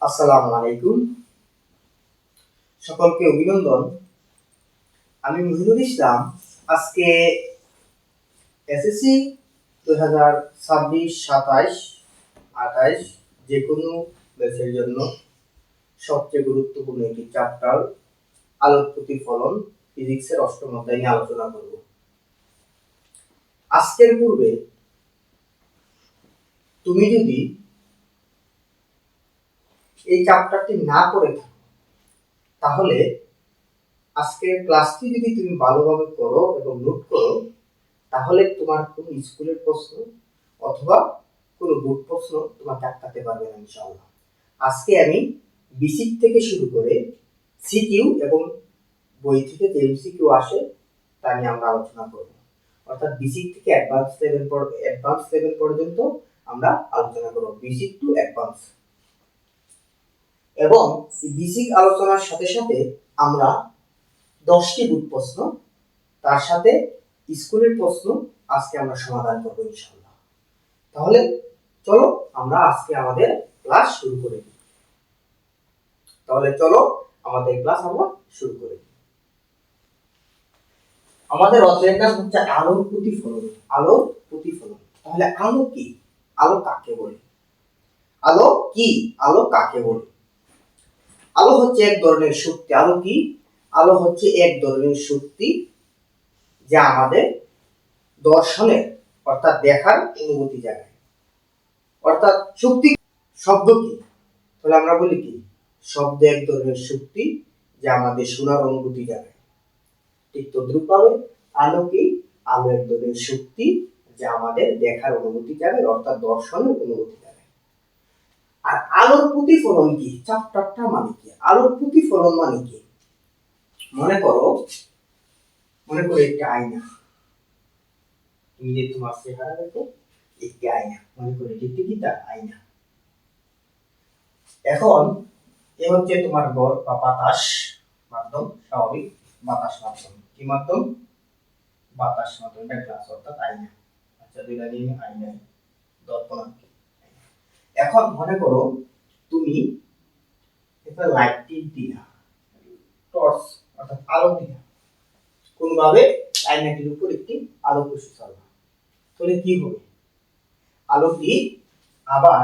আসসালামু আলাইকুম, সকলকে অভিনন্দন। আমি মুহিনুল ইসলাম। আজকে এসএসসি 2026, 27, 28 যে কোনো ব্যাচের জন্য সবচেয়ে গুরুত্বপূর্ণ একটি চ্যাপ্টার আলোক প্রতিফলন ফিজিক্সের অষ্টম অধ্যায় নিয়ে আলোচনা করব। আজকের পূর্বে তুমি যদি এই চ্যাপ্টারটি না পড়ে থাকো, তাহলে আজকের ক্লাসটি যদি তুমি ভালোভাবে করো এবং নোট করো, তাহলে তোমার কোন স্কুলের প্রশ্ন অথবা কোনো বোর্ড প্রশ্ন তোমাকে আটকাতে পারবে না ইনশাআল্লাহ। আজকে আমি বেসিক থেকে শুরু করে সিকিউ এবং বই থেকে যে এমসিকিউ আসে তা নিয়ে আমরা আলোচনা করব। অর্থাৎ বেসিক থেকে অ্যাডভান্স লেভেল পর্যন্ত আমরা আলোচনা করব, বেসিক টু অ্যাডভান্স। এবং বেসিক আলোচনার সাথে সাথে আমরা 10টি বোর্ড প্রশ্ন, তার সাথে স্কুলের প্রশ্ন আজকে আমরা সমাধান করব ইনশাআল্লাহ। তাহলে চলো আমরা আজকে আমাদের ক্লাস শুরু করে দিই। আমাদের অধ্যায়ের নাম হচ্ছে আলোর প্রতিফলন। আলোর প্রতিফলন। তাহলে আলো কি? আলো কাকে বলে? আলো কি? আলো কাকে বলে? আলো হচ্ছে এক ধরনের শক্তি। আলো কি? আলো হচ্ছে এক ধরনের শক্তি যা আমাদের দর্শনের অর্থাৎ দেখার অনুভূতি জাগায়। অর্থাৎ শক্তি। শব্দ কি? তাহলে আমরা বলি কি, শব্দ এক ধরনের শক্তি যা আমাদের শোনার অনুভূতি জাগায়। ঠিক তদ্রূপভাবে আলো কি? আলো এক ধরনের শক্তি যা আমাদের দেখার অনুভূতি জাগায়, অর্থাৎ দর্শনের অনুভূতি জাগায়। আর আলোর প্রতিফলন কি? চ্যাপ্টারটা মানে কি? আলোর প্রতিফলন মানে কি? মনে করো একটি আয়না। তুমি যে তোমার চেহারা দেখো, একটি আয়না। মনে করো এটি কি? আয়না। এখন এ হচ্ছে তোমার ঘর বা বাতাস মাধ্যম, স্বাভাবিক বাতাস মাধ্যম। কি মাধ্যম? বাতাস মাধ্যম। এটা গ্লাস অর্থাৎ আয়না। আচ্ছা, দুইটা নিয়ে আয়না, দর্পণ। এখন মনে করো তুমি একটা লাইট দিলা, টর্চ অর্থাৎ আলো দিলা, কোনভাবে আয়নাটির উপর একটি আলো প্রবেশ করবে। তাহলে কি হবে? আলোটি আবার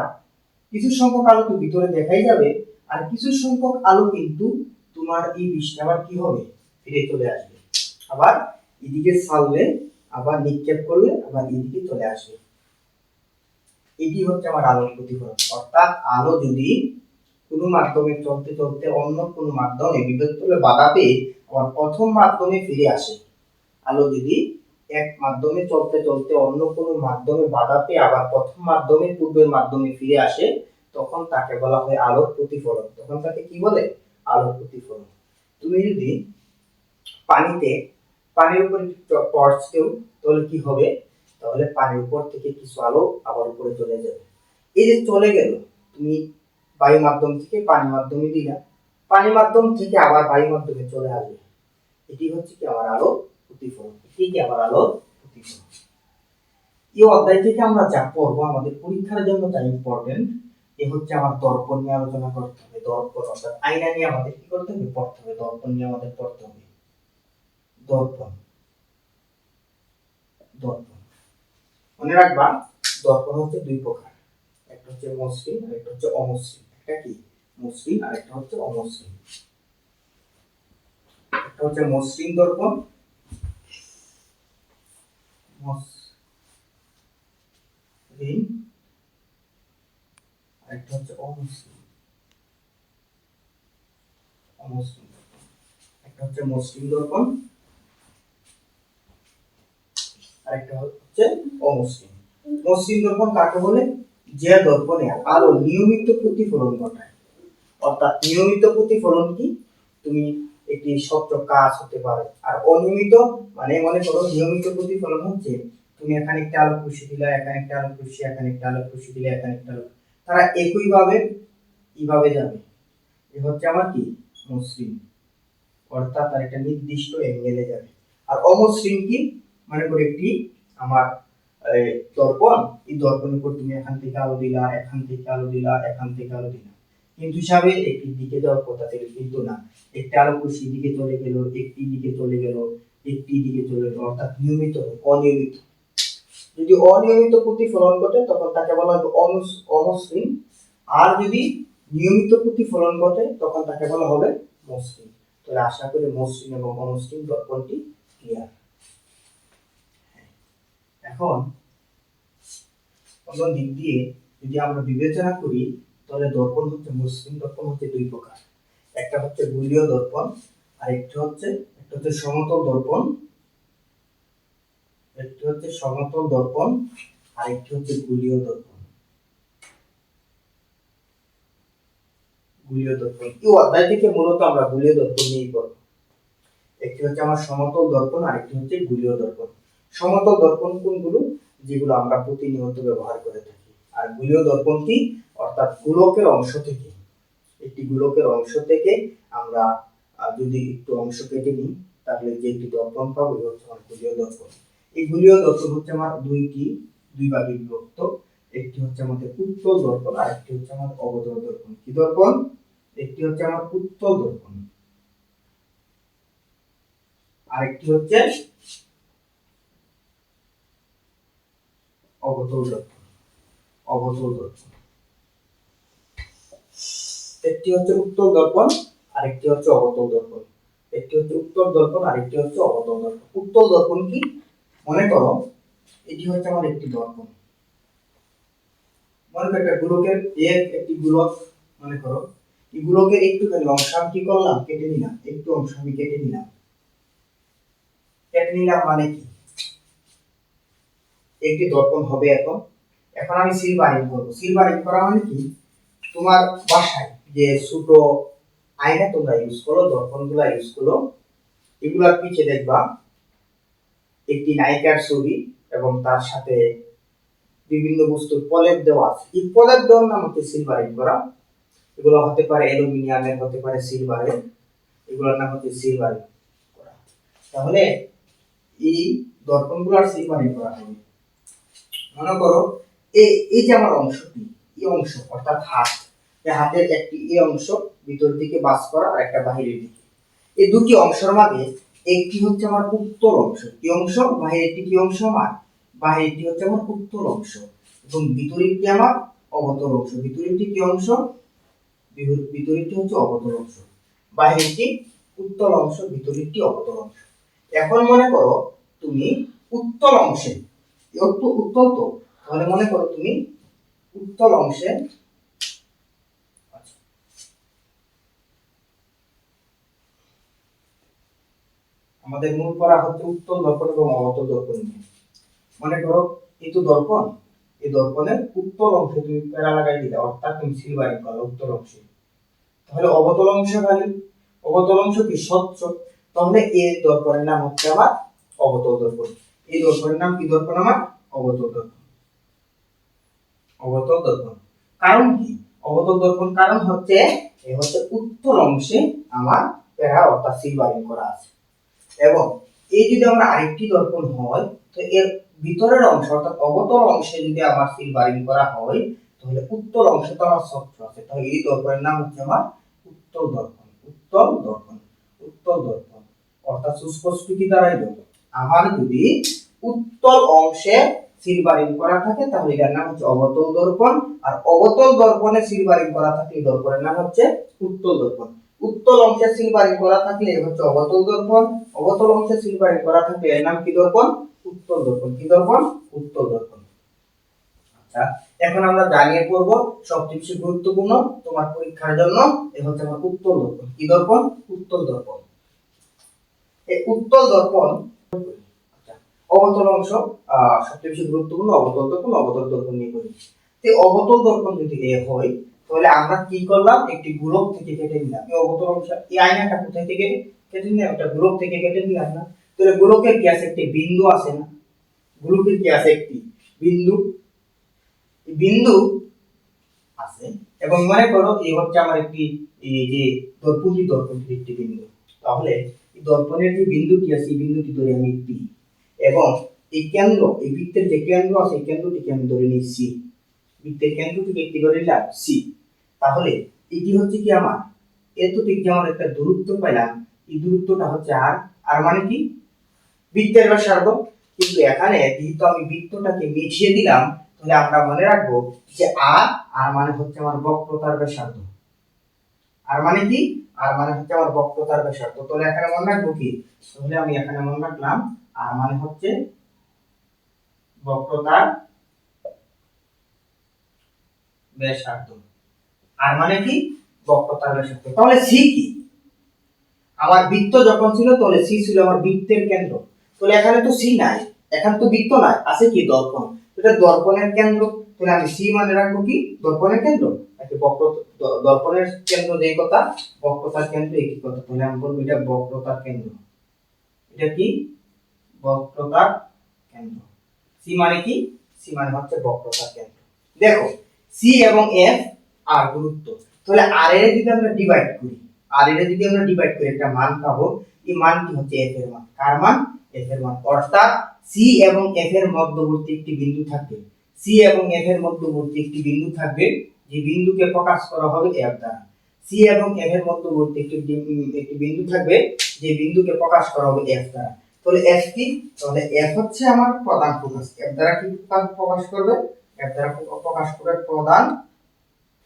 কিছু সংখ্যক আলো তো ভিতরে দেখাই যাবে, আর কিছু সংখ্যক আলো কিন্তু তোমার এই পৃষ্ঠে আবার কি হবে? ফিরে চলে আসবে। আবার এদিকে ছাড়লে, আবার নিক্ষেপ করলে আবার এদিকে চলে আসবে। এটি হচ্ছে আমার আলোর প্রতিফলন। অর্থাৎ আলো যদি কোনো মাধ্যমে চলতে চলতে অন্য কোনো মাধ্যমে বিদ্যুৎ বাধা পেয়ে আবার প্রথম মাধ্যমে ফিরে আসে, আলো যদি এক মাধ্যমে চলতে চলতে অন্য কোনো মাধ্যমে বাধা পেয়ে আবার প্রথম মাধ্যমে পূর্বের মাধ্যমে ফিরে আসে, তখন তাকে বলা হয় আলোর প্রতিফলন। তখন তাকে কি বলে? আলোর প্রতিফলন। তুমি যদি পানির উপর টর্চ দেও, তাহলে কি হবে? তাহলে পানির উপর থেকে কিছু আলো আবার উপরে চলে যাবে। এই যে চলে গেল, তুমি বায়ু মাধ্যম থেকে পানি মাধ্যমে দিলা, পানি মাধ্যম থেকে আবার বায়ু মাধ্যমে চলে আসবে। এটি হচ্ছে কি আমার আলোর প্রতিফলন। এটি কি আমার আলোর প্রতিফলন। এই অধ্যায় থেকে আমরা যা পড়বো আমাদের পরীক্ষার জন্য যা ইম্পর্টেন্ট, এ হচ্ছে আমার দর্পণ নিয়ে আলোচনা করতে হবে। দর্পণ অর্থাৎ আয়না নিয়ে আমাদের কি করতে হবে? পড়তে হবে। দর্পণ নিয়ে আমাদের পড়তে হবে। দর্পণ। দর্পণ মনে রাখবা, দর্পণ হচ্ছে দুই প্রকার। একটা হচ্ছে মসৃণ আর একটা হচ্ছে অমসৃণ। একটা কি? মসৃণ আর একটা হচ্ছে অমসৃণ। একটা হচ্ছে মসৃণ দর্পণ, মসৃণ, আর একটা হচ্ছে অমসৃণ, অমসৃণ। একটা হচ্ছে মসৃণ দর্পণ আর একটা হচ্ছে অমসৃণ। মসৃণ দর্পণ কাকে বলে? যে দর্পণে আলো নিয়মিত প্রতিফলন ঘটায়। অর্থাৎ নিয়মিত প্রতিফলন কি? তুমি একটি স্বচ্ছ কাচ হতে পারে। আর অনিয়মিত মানে মনে করো নিয়মিত প্রতিফলন হচ্ছে তুমি এখানে একটা আলোক রশ্মি দিলা, এখানে একটা আলোক রশ্মি, এখানে একটা আলোক রশ্মি দিলা, এখানে একটা আলোক, তারা একই ভাবে এইভাবে যাবে। এ হচ্ছে আমার কি? মসৃণ। অর্থাৎ তার একটা নির্দিষ্ট অ্যাঙ্গেলে যাবে। আর অমসৃণ কি? মনে করো একটি আমার দর্পণ, এই দর্পণের উপর তুমি এখান থেকে আলো দিলা, এখান থেকে আলো দিলা, এখান থেকে আলো দিলা, কিন্তু হিসাবে একটি দিকে যাওয়ার কথা ছিল, কিন্তু না, একটা আলোক রশ্মি দিকে চলে গেল, একটি দিকে চলে গেল, একটি দিকে চলে গেল, অর্থাৎ নিয়মিত অনিয়মিত। যদি অনিয়মিত প্রতিফলন ঘটে তখন তাকে বলা হবে অমসৃণ, আর যদি নিয়মিত প্রতিফলন ঘটে তখন তাকে বলা হবে মসৃণ। তাহলে আশা করি মসৃণ এবং অমসৃণ দর্পণটি ক্লিয়ার। এখন অন্য দিক দিয়ে যদি আমরা বিবেচনা করি তাহলে দর্পণ হচ্ছে মসৃণ দর্পণ হচ্ছে দুই প্রকার। একটা হচ্ছে গোলীয় দর্পণ, আর একটা হচ্ছে সমতল দর্পণ, একটি হচ্ছে সমতল দর্পণ আর একটি হচ্ছে গোলীয় দর্পণ। গোলীয় দর্পণ এই অধ্যায় থেকে মূলত আমরা গোলীয় দর্পণ নিয়ে পড়ব। একটি হচ্ছে আমার সমতল দর্পণ আর একটি হচ্ছে গোলীয় দর্পণ। সমতল দর্পণ কোনগুলো? যেগুলো আমরা প্রতিনিয়ত ব্যবহার করে থাকি। আর গোলীয় দর্পণ কি? অর্থাৎ গোলকের অংশ থেকে, একটি গোলকের অংশ থেকে আমরা যদি একটু অংশ কেটে নিই তাহলে যে একটি দর্পণ পাবো এই হচ্ছে আমার গোলীয় দর্পণ। এই গোলীয় দর্পণ হচ্ছে আমার দুই ভাগে বিভক্ত। একটি হচ্ছে আমাদের উত্তল দর্পণ আর একটি হচ্ছে আমার অবতল দর্পণ। কি দর্পণ? একটি হচ্ছে আমার উত্তল দর্পণ আর একটি হচ্ছে অবতল দর্পণ। অবতল দর্পণ, একটি হচ্ছে উত্তল দর্পণ আর একটি হচ্ছে অবতল দর্পণ। একটি হচ্ছে উত্তল দর্পণ আর একটি হচ্ছে অবতল দর্পণ। উত্তল দর্পণ কি? মনে করো এটি হচ্ছে আমার একটি দর্পণ। মনে করো একটা গোলকের একটি গোলক, মনে করো এই গোলকের একটুখানি অংশ আমি কি করলাম? কেটে নিলাম। একটু অংশ আমি কেটে নিলাম। কেটে নিলাম মানে কি? একটি দর্পণ হবে। এখন এখন আমি সিলভারিং করব। সিলভারিং করা মানে কি? তোমার বাসায় যে ছোট আয়না তোমরা ইউজ করো, দর্পণগুলো ইউজ করো, এগুলার পিছে দেখবা একটি নায়িকার ছবি এবং তার সাথে বিভিন্ন বস্তুর প্রলেপ দেওয়া আছে। এই প্রলেপ দেওয়ার নাম হচ্ছে সিলভারিং করা। এগুলো হতে পারে অ্যালুমিনিয়ামের, হতে পারে সিলভারের, এগুলোর নাম হচ্ছে সিলভারিং করা। তাহলে এই দর্পণগুলোর সিলভারিং করা হবে। মনে করো এই যে আমার অংশটি, এই অংশ অর্থাৎ হাত, এই হাতের একটি এই অংশ ভিতর দিকে বাস করা আর একটা বাহিরের দিকে, এই দুটি অংশের মাঝে একটি হচ্ছে আমার উত্তল অংশ। কি অংশ? বাহিরেরটি কি অংশ আমার? বাহিরেরটি হচ্ছে আমার উত্তল অংশ এবং ভিতরেরটি আমার অবতল অংশ। ভিতরেরটি কি অংশ? ভিতরেরটি হচ্ছে অবতল অংশ। বাহিরেরটি উত্তল অংশ, ভিতরেরটি অবতল অংশ। এখন মনে করো তুমি উত্তল অংশে, একটু উত্তল তো, তাহলে মনে করো তুমি উত্তল অংশে আমাদের মূল পড়া হচ্ছে উত্তল দর্পণ এবং অবতল দর্পণ নিয়ে। মনে করো এই তো দর্পণ, এই দর্পণের উত্তল অংশে তুমি প্যারা লাগাই দিলে, অর্থাৎ তুমি সিলভারিং করো উত্তল অংশে। তাহলে অবতল অংশ খালি, অবতল অংশ কি স্বচ্ছ, তাহলে এই দর্পণের নাম হচ্ছে আমার অবতল দর্পণ। এই দর্পণের নাম কি দর্পণ আমার? অবতল দর্পণ। অবতল দর্পণ কারণ কি? অবতল দর্পণ কারণ হচ্ছে এই হচ্ছে উত্তল অংশে আমার প্যারা অর্থাৎ সিলভারিং করা আছে। এবং এই যদি আমরা আরেকটি দর্পণ হয় তো এর ভিতরের অংশ অর্থাৎ অবতল অংশে যদি আমার সিলভারিং করা হয় তাহলে উত্তল অংশে তো আমার স্বচ্ছ আছে, তাহলে এই দর্পণের নাম হচ্ছে আমার উত্তল দর্পণ। উত্তল দর্পণ, উত্তল দর্পণ অর্থাৎ সুস্পষ্ট কি দাঁড়াইলো? আমার যদি উত্তল অংশে সিলভারিং করা থাকে তাহলে এর নাম হচ্ছে অবতল দর্পণ, আর অবতল দর্পণে সিলভারিং করা থাকলে দর্পণের নাম হচ্ছে উত্তল দর্পণ। উত্তল অংশে সিলভারিং করা থাকলে হচ্ছে অবতল দর্পণ, অবতল অংশে সিলভারিং করা থাকলে এর নাম কি দর্পণ? উত্তল দর্পণ। কি দর্পণ? উত্তল দর্পণ। আচ্ছা, এখন আমরা জানিয়ে পড়ব সবচেয়ে বেশি গুরুত্বপূর্ণ তোমার পরীক্ষার জন্য এই হচ্ছে আমার উত্তল দর্পণ। কি দর্পণ? উত্তল দর্পণ। এই উত্তল দর্পণ অবতল অংশ সবচেয়ে বেশি গুরুত্বপূর্ণ অবতল দর্পণ। অবতল দর্পণ নিয়ে করি। এই অবতল দর্পণ যদি এ হয় তাহলে আমরা কি করলাম? একটি গোলক থেকে কেটে নিলাম। এই অবতল অংশ, এই আয়নাটা কোথায় থেকে কেটে নিলাম? একটা গোলক থেকে কেটে নিলাম না? তাহলে গোলকের কি আছে? একটি বিন্দু আছে না? গোলকের কি আছে? একটি বিন্দু। বিন্দু আছে এবং মনে করো এই হচ্ছে আমার একটি এই যে দর্পণটির একটি বিন্দু। তাহলে এই দর্পণের যে বিন্দুটি আছে এই বিন্দুটি ধরে আমি পি, এবং এই কেন্দ্র, এই বৃত্তের যে কেন্দ্র আছে এই কেন্দ্রটিকে আমি ধরে নিই সি। বৃত্তের কেন্দ্রটিকে কি ধরে নিলাম? সি। তাহলে এটি হচ্ছে কি আমার এতটুক যেমন একটা দূরত্ব পেলাম, এই দূরত্বটা হচ্ছে আর। আর মানে কি বৃত্তের ব্যাসার্ধ। কিন্তু এখানে যেহেতু আমি বৃত্তটাকে মিশিয়ে দিলাম, তাহলে আমরা মনে রাখবো যে আর মানে হচ্ছে আমার বক্রতার ব্যাসার্ধ। আর মানে কি আর মানে হচ্ছে আমার বক্রতার ব্যাসার্ধ। তাহলে এখানে মনে রাখবো কি, তাহলে আমি এখানে মনে রাখলাম আর মানে হচ্ছে বক্রতার ব্যাসার্ধ। আর মানে কি বক্রতার ব্যাসার্ধ। তাহলে সি কি, আমার বৃত্ত যখন ছিল তাহলে সি ছিল আমার বৃত্তের কেন্দ্র। তাহলে এখানে তো সি নাই, এখানে তো বৃত্ত নাই, আছে কি দর্পণ। এটা দর্পণের কেন্দ্র। তাহলে আমি সি মানে রাখবো কি দর্পণের কেন্দ্র। দর্পণের কেন্দ্র যেই কথা, বক্রতার কেন্দ্র একই কথা। তাহলে আমি বলবো এটা বক্রতার কেন্দ্র। এটা কি বক্রতার কেন্দ্র। সি মানে কি, সি মানে হচ্ছে বক্রতার কেন্দ্র। দেখো সি এবং এফ আর দূরত্ব। তাহলে আর এর যদি আমরা ডিভাইড করি, একটা মান পাবো। এই মানটি হচ্ছে এফ এর মান। কার মান? এফ এর মান। অর্থাৎ সি এবং এফ এর মধ্যবর্তী একটি বিন্দু থাকবে। সি এবং এফ এর মধ্যবর্তী একটি বিন্দু থাকবে, যে বিন্দুকে প্রকাশ করা হবে এফ দ্বারা। সি এবং এফ এর মধ্যবর্তী একটি বিন্দু থাকবে, যে বিন্দুকে প্রকাশ করা হবে এফ দ্বারা। তাহলে এফ কি? তাহলে এফ হচ্ছে আমার প্রধান ফোকাস। এফ দ্বারা কি প্রকাশ করবে? এফ দ্বারা প্রকাশ করবে প্রধান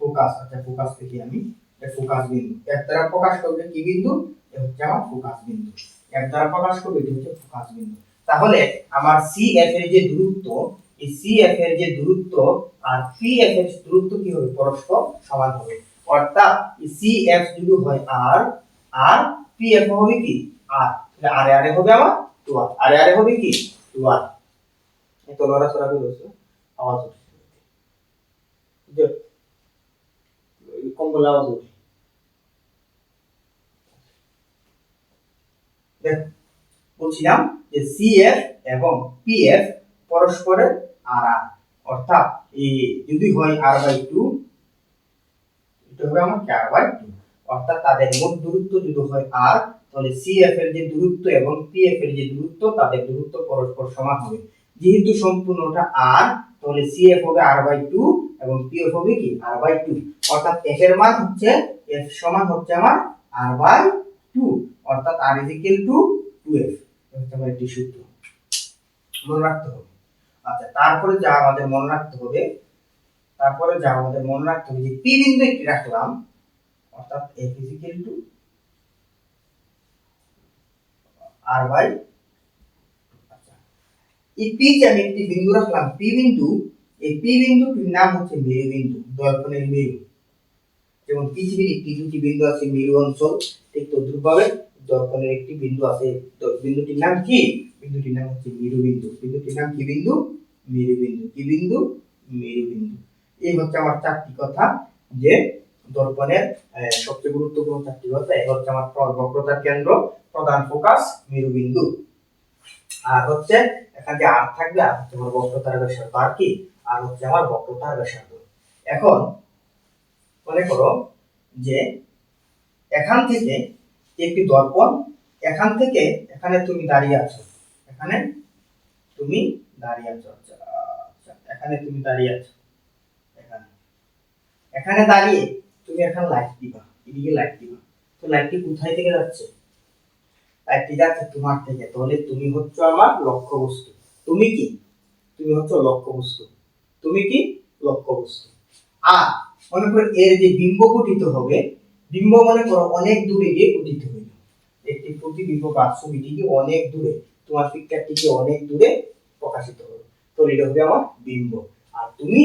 ফোকাস। আচ্ছা ফোকাস থেকে আমি ফোকাস বিন্দু। এফ দ্বারা প্রকাশ করবে কি বিন্দু? এটা হচ্ছে আমার ফোকাস বিন্দু। এফ দ্বারা প্রকাশ করবে এটা হচ্ছে ফোকাস বিন্দু। তাহলে আমার সি এফ এর যে দূরত্ব, এই সি এফ এর যে দূরত্ব আর পি এফ এর দূরত্ব কি হবে? পরস্পর সমান হবে। অর্থাৎ সি এফ যদি হয় আর, আর পি এফ হবে কি আর। তাহলে আরে আরে হবে আমার 2r। আরে আরে হবে কি 2r। এই তো লড়াচড়া করছে আওয়াজ হচ্ছে, যে কম্বল আওয়াজ হচ্ছে। দেখো বলছিলাম যে সিএফ এবং পিএফ পরস্পরের আর আর। অর্থাৎ এই যদি হয় r/2, এটা হবে আমার r/2। অর্থাৎ তাদের মোট দূরত্ব যদি হয় r, তাহলে সিএফ এর যে দূরত্ব এবং পিএফ এর যে দূরত্ব, তাদের দূরত্ব পরস্পর সমান হবে। যেহেতু সম্পূর্ণটা r, তাহলে সিএফ হবে r/2 এবং পিএফ হবে কি r/2। অর্থাৎ f এর মান হচ্ছে f সমান হচ্ছে আমার r/2। অর্থাৎ r = 2f। এটা হচ্ছে একটি সূত্র, মনে রাখতে হবে। আচ্ছা তারপরে যা আমাদের মনে রাখতে হবে, যে পি বিন্দু একটি রাখলাম। অর্থাৎ f = r/, আচ্ছা এই পি যে আমি একটি বিন্দু রাখলাম, পি বিন্দু, এই পি বিন্দুটির নাম হচ্ছে মেরু বিন্দু, দর্পণের মেরু। যেমন পৃথিবীর একটি দুটি বিন্দু আছে মেরু অঞ্চল, ঠিক তদ্রূপভাবে দর্পণের একটি বিন্দু আছে। বিন্দুটির নাম কি? বিন্দুটির নাম হচ্ছে মেরু বিন্দু। বিন্দুটির নাম কি বিন্দু? মেরু বিন্দু। কি বিন্দু? মেরু বিন্দু। এই হচ্ছে আমার চারটি কথা, যে দর্পণের সবচেয়ে গুরুত্বপূর্ণ চারটি কথা। এই হচ্ছে আমার বক্রতার কেন্দ্র, প্রধান ফোকাস, মেরু বিন্দু। আর হচ্ছে এখানে যে আর থাকবে, আর হচ্ছে আমার বক্রতার ব্যাসার্ধ। আর কি? আর হচ্ছে আমার বক্রতার ব্যাসার্ধ। এখন মনে করো যে এখান থেকে একটি দর্পণ, এখান থেকে এখানে তুমি দাঁড়িয়ে আছো, এখানে তুমি দাঁড়িয়ে আছো। আচ্ছা এখানে তুমি দাঁড়িয়ে আছো, এখানে এখানে দাঁড়িয়ে তুমি এখন লাইট দিবা, এদিকে লাইট দিবা। তো লাইটটি কোথায় থেকে যাচ্ছে? লাইটটি যাচ্ছে তোমার থেকে। তাহলে তুমি হচ্ছে আমার লক্ষ্যবস্তু। তুমি কি? তুমি হচ্ছে লক্ষ্যবস্তু। তুমি কি? লক্ষ্যবস্তু। আর মনে করো এর যে বিম্ব গঠিত হবে, বিম্ব মনে করো অনেক দূরে গিয়ে গঠিত হইল। একটি প্রতিবিম্ব বা ছবিটিকে অনেক দূরে, তোমার পিকচারটিকে অনেক দূরে প্রকাশিত হলো, তো এটা হবে আমার বিম্ব। আর তুমি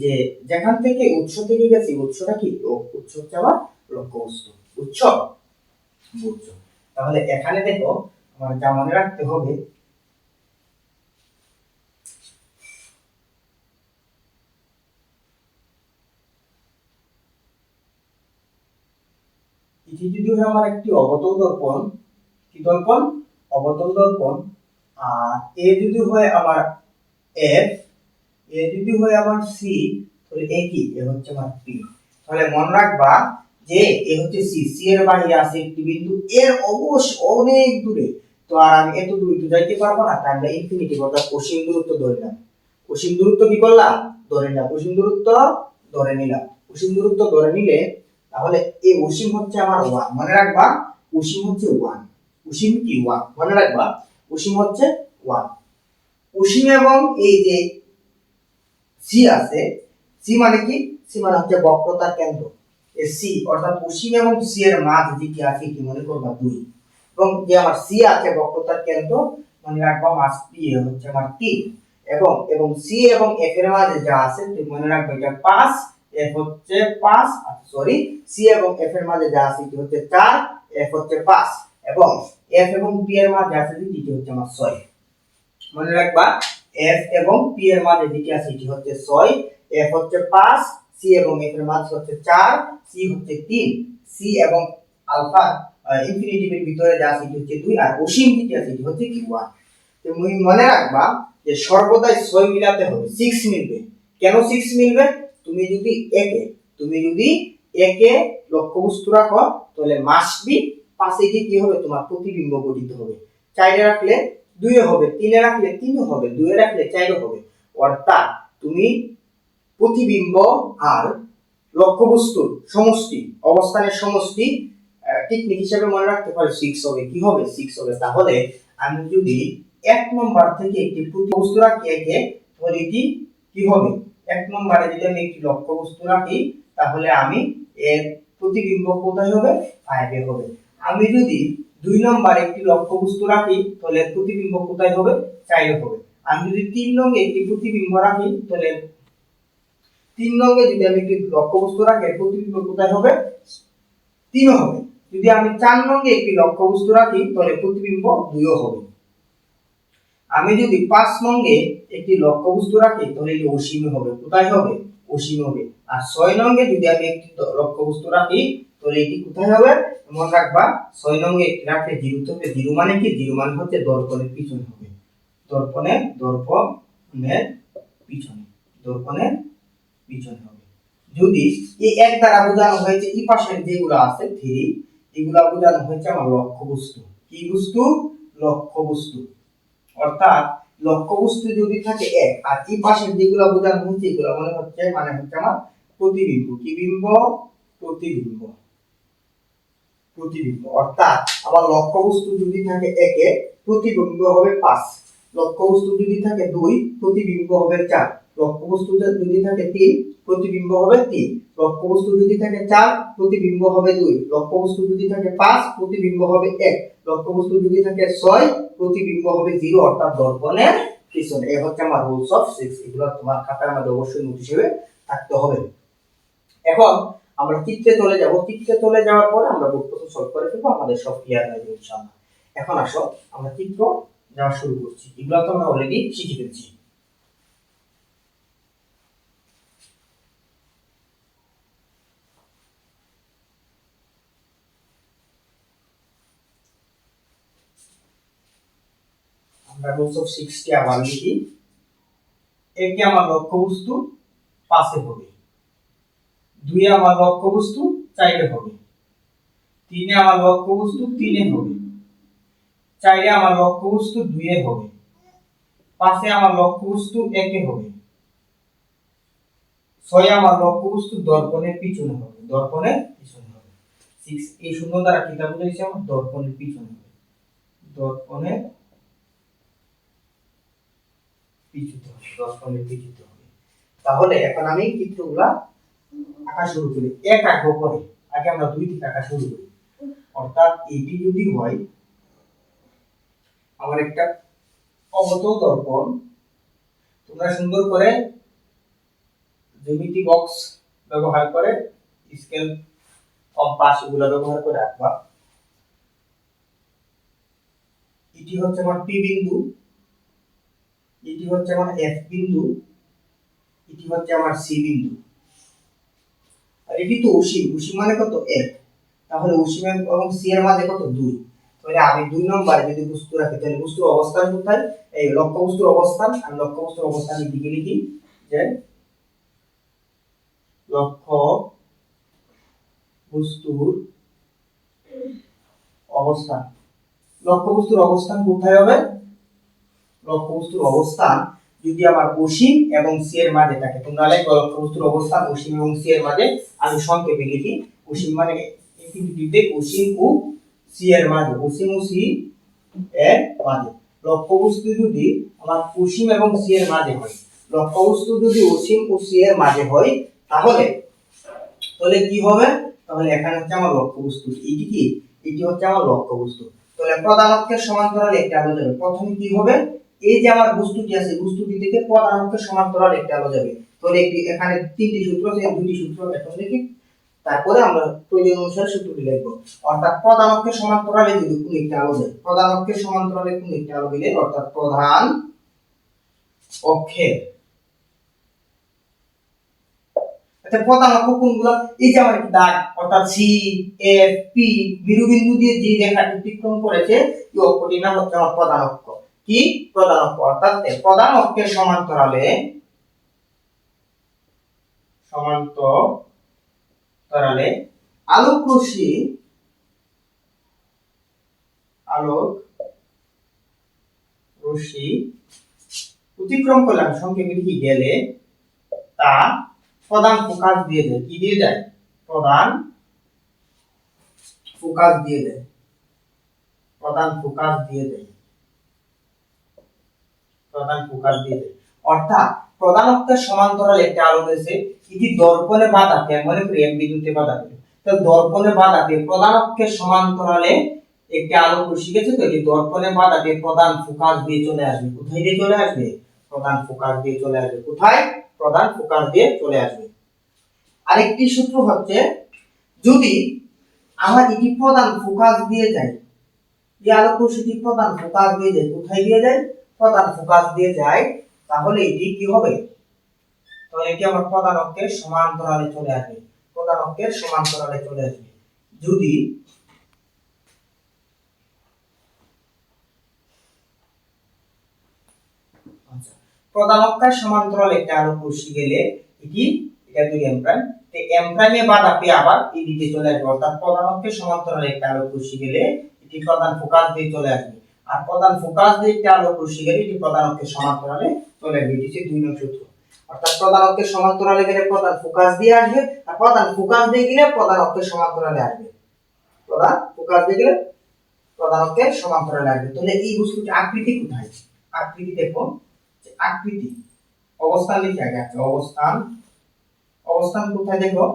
যে যেখান থেকে উৎস থেকে গেছি, উৎসটা কি? উৎস হচ্ছে আমার লক্ষ্যবস্তু। উৎস বুঝছো? তাহলে এখানে দেখো আমার যা মনে রাখতে হবে, এটি যদি হয় আমার একটি অবতল দর্পণ, কি দর্পণ? অবতল দর্পণ। আর এ যদি হয় আমার এফ, এ যদি হয় আমার সি, তাহলে এ কি? এ হচ্ছে আমার পি। তাহলে মনে রাখবা যে এ হচ্ছে সি, সি এর বাইরে আছে একটি বিন্দু, এর অবশ্য অনেক দূরে। তো আর আমি এত দূরে তো যাইতে পারবো না, তাই আমরা ইনফিনিটি অর্থাৎ অসীম দূরত্ব ধরে নিলাম। অসীম দূরত্ব কি করলাম? ধরে নিলাম। অসীম দূরত্ব ধরে নিলাম। অসীম দূরত্ব ধরে নিলে তাহলে এই অসীম হচ্ছে আমার 1, মনে রাখবা অসীম হচ্ছে 1, অসীম কি 1, মনে রাখবা অসীম হচ্ছে 1। অসীম এবং এই যে সি আছে, সি মানে কি, সি মানে হচ্ছে বক্রতার কেন্দ্র, এই সি অর্থাৎ অসীম এবং সি এর মাঝ যেটি আছে কি মনে করবা 2, এবং যে আমার সি আছে বক্রতার কেন্দ্র মনে রাখবা মাস পি হচ্ছে আমার 3, এবং সি এবং এফ এর মাঝে যা আছে তুমি মনে রাখবে এটা 5, এফ হচ্ছে 5, সরি সি এবং এফ এর মাঝে যা আছে কি হচ্ছে 4, এফ হচ্ছে 5, এবং এফ এবং পি এর মাঝে আছে যেটি হচ্ছে আমার 6, মনে রাখবা এফ এবং পি এর মাঝে যেটি আছে এটি হচ্ছে 6, এফ হচ্ছে 5, সি এবং এফ এর মাঝে হচ্ছে 4, সি হচ্ছে 3, সি এবং আলফা ইনফিনিটিভের ভিতরে যা আছে এটি হচ্ছে 2, আর অসীম যেটি আছে এটি হচ্ছে কি 1। তুমি মনে রাখবা যে সর্বদাই 6 মিলাতে হবে, 6 মিলবে। কেন 6 মিলবে? তুমি যদি একে লক্ষ্যবস্তু রাখো তাহলে মাস্ট বি পাশে কি হবে তোমার প্রতিবিম্ব গঠিত হবে। 4 এ রাখলে 2 এ হবে, 3 এ রাখলে 3 এ হবে, 2 এ রাখলে 4 এ হবে। অর্থাৎ তুমি প্রতিবিম্ব আর লক্ষ্যবস্তুর সমষ্টি, অবস্থানের সমষ্টি টেকনিক হিসেবে মনে রাখতে পারি 6 হবে। কি হবে? 6 হবে। তাহলে আমি যদি 1 নম্বর থেকে একটি প্রতিবস্তু রাখি একে, তাহলে এটি কি হবে? 1 নম্বরে যদি আমি একটি লক্ষ্যবস্তু রাখি তাহলে আমি এর প্রতিবিম্ব কোথায় হবে? 5 এ হবে। আমি যদি 2 নম্বরে একটি লক্ষ্যবস্তু রাখি তাহলে এর প্রতিবিম্ব কোথায় হবে? 4 এ হবে। আমি যদি 3 নম্বরে একটি প্রতিবিম্ব রাখি তাহলে 3 নম্বরে যদি আমি একটি লক্ষ্যবস্তু রাখি এর প্রতিবিম্ব কোথায় হবে? 3 হবে। যদি আমি 4 নম্বরে একটি লক্ষ্যবস্তু রাখি তাহলে প্রতিবিম্ব 2 হবে। আমি যদি 5 নম্বরে একটি লক্ষ্যবস্তু রাখি তাহলে এটি অসীম হবে। কোথায় হবে? অসীম হবে। আর 6 নম্বরে যদি আমি একটি লক্ষ্যবস্তু রাখি তাহলে এটি কোথায় হবে? মনে রাখবা 6 নম্বরে একটি রাখলে 0 হবে। 0 মানে কি? 0 মানে হচ্ছে দর্পণের পিছনে হবে। দর্পণের পিছনে হবে। যদি এই এক দ্বারা বোঝানো হয়েছে এই পাশের যেগুলো আছে 3, এগুলা বোঝানো হয়েছে আমার লক্ষ্যবস্তু। কি বস্তু? লক্ষ্যবস্তু। অর্থাৎ লক্ষ্যবস্তু যদি থাকে 1 আর এই পাশের যেগুলো বোঝানো হয়েছে এগুলো মানে হচ্ছে আমার প্রতিবিম্ব। কি বিম্ব? প্রতিবিম্ব। অর্থাৎ আমার লক্ষ্যবস্তু যদি থাকে 1 এ প্রতিবিম্ব হবে 5, লক্ষ্যবস্তু যদি থাকে 2 প্রতিবিম্ব হবে 4, লক্ষ্যবস্তু যদি থাকে 3 প্রতিবিম্ব হবে 3, লক্ষ্যবস্তু যদি থাকে 4 প্রতিবিম্ব হবে 2, লক্ষ্যবস্তু যদি থাকে 5 প্রতিবিম্ব হবে 1, লক্ষ্যবস্তু যদি থাকে 6 প্রতিবিম্ব হবে 0, অর্থাৎ দর্পণের পিছনে। এই হচ্ছে আমার রুলস অফ 6। এগুলো তোমার খাতার মধ্যে অবশ্যই নোট হিসেবে থাকতে হবে। এখন আমরা চিত্রে চলে যাব। চিত্রে চলে যাওয়ার পরে আমরা প্রশ্ন সলভ করে ফেলবো, আমাদের সব ক্লিয়ার হয়ে যাবে ইনশাআল্লাহ। এখন আসো আমরা চিত্র যাওয়া শুরু করছি। এগুলো তো আমরা অলরেডি শিখে ফেলছি। আমরা রুলস অফ 6 টি আবার লিখি। একে আমার লক্ষ্যবস্তু 5 এ হবে, 2 এ আমার লক্ষ্যবস্তু 4 এ হবে, 3 এ আমার লক্ষ্যবস্তু 3 এ হবে, 4 এ আমার লক্ষ্যবস্তু 2 এ হবে, 5 এ আমার লক্ষ্যবস্তু 1 এ হবে, 6 এ আমার লক্ষ্যবস্তু দর্পণের পিছনে হবে। 6 এই শূন্য দ্বারা কিটা বুঝাইছে? আমার দর্পণের পিছনে হবে। তাহলে এখন আমি চিত্রগুলা আঁকা শুরু করি। এক আঁকবো পরে, আগে আমরা 2 থেকে আঁকা শুরু করি। অর্থাৎ এটি যদি হয় আমার একটা অবতল দর্পণ, তোমরা সুন্দর করে জ্যামিতি বক্স ব্যবহার করে, স্কেল, কম্পাস এগুলো ব্যবহার করে আঁকবা। এটি হচ্ছে আমার পি বিন্দু, এটি হচ্ছে আমার এফ বিন্দু, এটি হচ্ছে আমার সি বিন্দু। আর এটি তো অসীম, অসীম মানে কত? 1। তাহলে অসীম এবং সি এর মাঝে কত? 2। তাহলে আমি 2 নম্বরে যদি বস্তু রাখি তাহলে বস্তুর অবস্থান কোথায়? এই লক্ষ্যবস্তুর অবস্থান। আমি লক্ষ্যবস্তুর অবস্থান দিকে লিখি যে লক্ষ্য বস্তুর অবস্থান। লক্ষ্যবস্তুর অবস্থান কোথায় হবে? লক্ষ্যবস্তুর অবস্থান যদি আমার অসীম এবং সি এর মাঝে থাকে, তোমরা লিখো লক্ষ্যবস্তুর অবস্থান অসীম এবং সি এর মাঝে। আমি সংক্ষেপে লিখি অসীম মানে ইনফিনিটিতে অসীম ও সি এর মাঝে, অসীম ও সি এর মাঝে। লক্ষ্যবস্তু যদি আমার অসীম এবং সি এর মাঝে হয়, লক্ষ্যবস্তু যদি অসীম ও সি এর মাঝে হয়, তাহলে তাহলে কি হবে? তাহলে এখানে হচ্ছে আমার লক্ষ্যবস্তু, এটি কি, এটি হচ্ছে আমার লক্ষ্যবস্তু। তাহলে প্রধান অক্ষের সমান্তরাল একটি আলো যাবে। প্রথমে কি হবে? এই যে আমার বস্তুটি আছে, বস্তুটি থেকে প্রধান অক্ষের সমান্তরাল একটি আলো যাবে। তাহলে একটি এখানে তিনটি সূত্র আছে, দুটি সূত্র এখন দেখি, তারপরে আমরা প্রয়োজন অনুসারে সূত্রটি লিখব। অর্থাৎ প্রধান অক্ষের সমান্তরালে যদি কোনো একটি আলো যায়, প্রধান অক্ষের সমান্তরালে কোনো একটি আলো দিলে, অর্থাৎ প্রধান অক্ষের, আচ্ছা প্রধান অক্ষ কোনগুলো? এই যে আমার দাগ, অর্থাৎ সি এফ পি বিন্দু দিয়ে যে রেখাটি অতিক্রম করেছে, এই অক্ষটির নাম হচ্ছে আমার প্রধান অক্ষ। কি? প্রধান অক্ষ। অর্থাৎ প্রধান অক্ষের সমান্তরালে, সমান্তরালে আলোক রশ্মি, আলোক রশ্মি অতিক্রম করলাম, সংক্ষেপে লিখি গেলে, তা প্রধান ফোকাস দিয়ে দেয়। কি দিয়ে যায়? প্রধান ফোকাস দিয়ে দেয়, প্রধান ফোকাস দিয়ে দেয়, প্রধান ফোকাস দিয়ে দেয়। অর্থাৎ প্রধান অক্ষের সমান্তরাল একটা আলো গেছে, এটি দর্পণে বাধা পেয়ে, মনে করি এক বিন্দুতে বাধা পেয়ে, তো দর্পণে বাধা পেয়ে প্রধান অক্ষের সমান্তরালে একটি আলো রশ্মি গেছে, তো এই দর্পণে বাধা পেয়ে প্রধান ফোকাস দিয়ে চলে আসবে। কোথায় দিয়ে চলে আসবে? প্রধান ফোকাস দিয়ে চলে আসবে। কোথায়? প্রধান ফোকাস দিয়ে চলে আসবে। আরেকটি সূত্র হচ্ছে, যদি আমার এটি প্রধান ফোকাস দিয়ে যায়, এই আলোক রশ্মিটি প্রধান ফোকাস দিয়ে যায়, কোথায় দিয়ে যায়? প্রধান ফোকাস দিয়ে যায়, তাহলে এটি কি হবে? তাহলে এটি আমার প্রধান অক্ষের সমান্তরালে চলে আসবে, প্রধান অক্ষের সমান্তরালে চলে আসবে। যদি আচ্ছা প্রধান অক্ষের সমান্তরালে একটা আলোক রশ্মি গেলে, এটি, এটা দুই এম প্রাইম, তো এম প্রাইমে বাধা পেয়ে আবার এই দিকে চলে আসবে। অর্থাৎ প্রধান অক্ষের সমান্তরালে একটা আলোক রশ্মি গেলে এটি প্রধান ফোকাস দিয়ে চলে আসবে, আর প্রধান ফোকাস দিয়ে একটা আলোক রশ্মি গেলে এটি প্রধান অক্ষের সমান্তরালে চলে আসবে। এটি হচ্ছে 2 নং সূত্র। অর্থাৎ প্রধান অক্ষের সমান্তরালে গেলে প্রধান ফোকাস দিয়ে আসবে, আর প্রধান ফোকাস দিয়ে গেলে প্রধান অক্ষের সমান্তরালে আসবে, প্রধান ফোকাস দিয়ে গেলে প্রধান অক্ষের সমান্তরালে আসবে। তাহলে এই বস্তুটি আকৃতি কোথায়? আকৃতি দেখো, আকৃতি, অবস্থান লিখে আগে আছে, অবস্থান, অবস্থান কোথায় দেখো,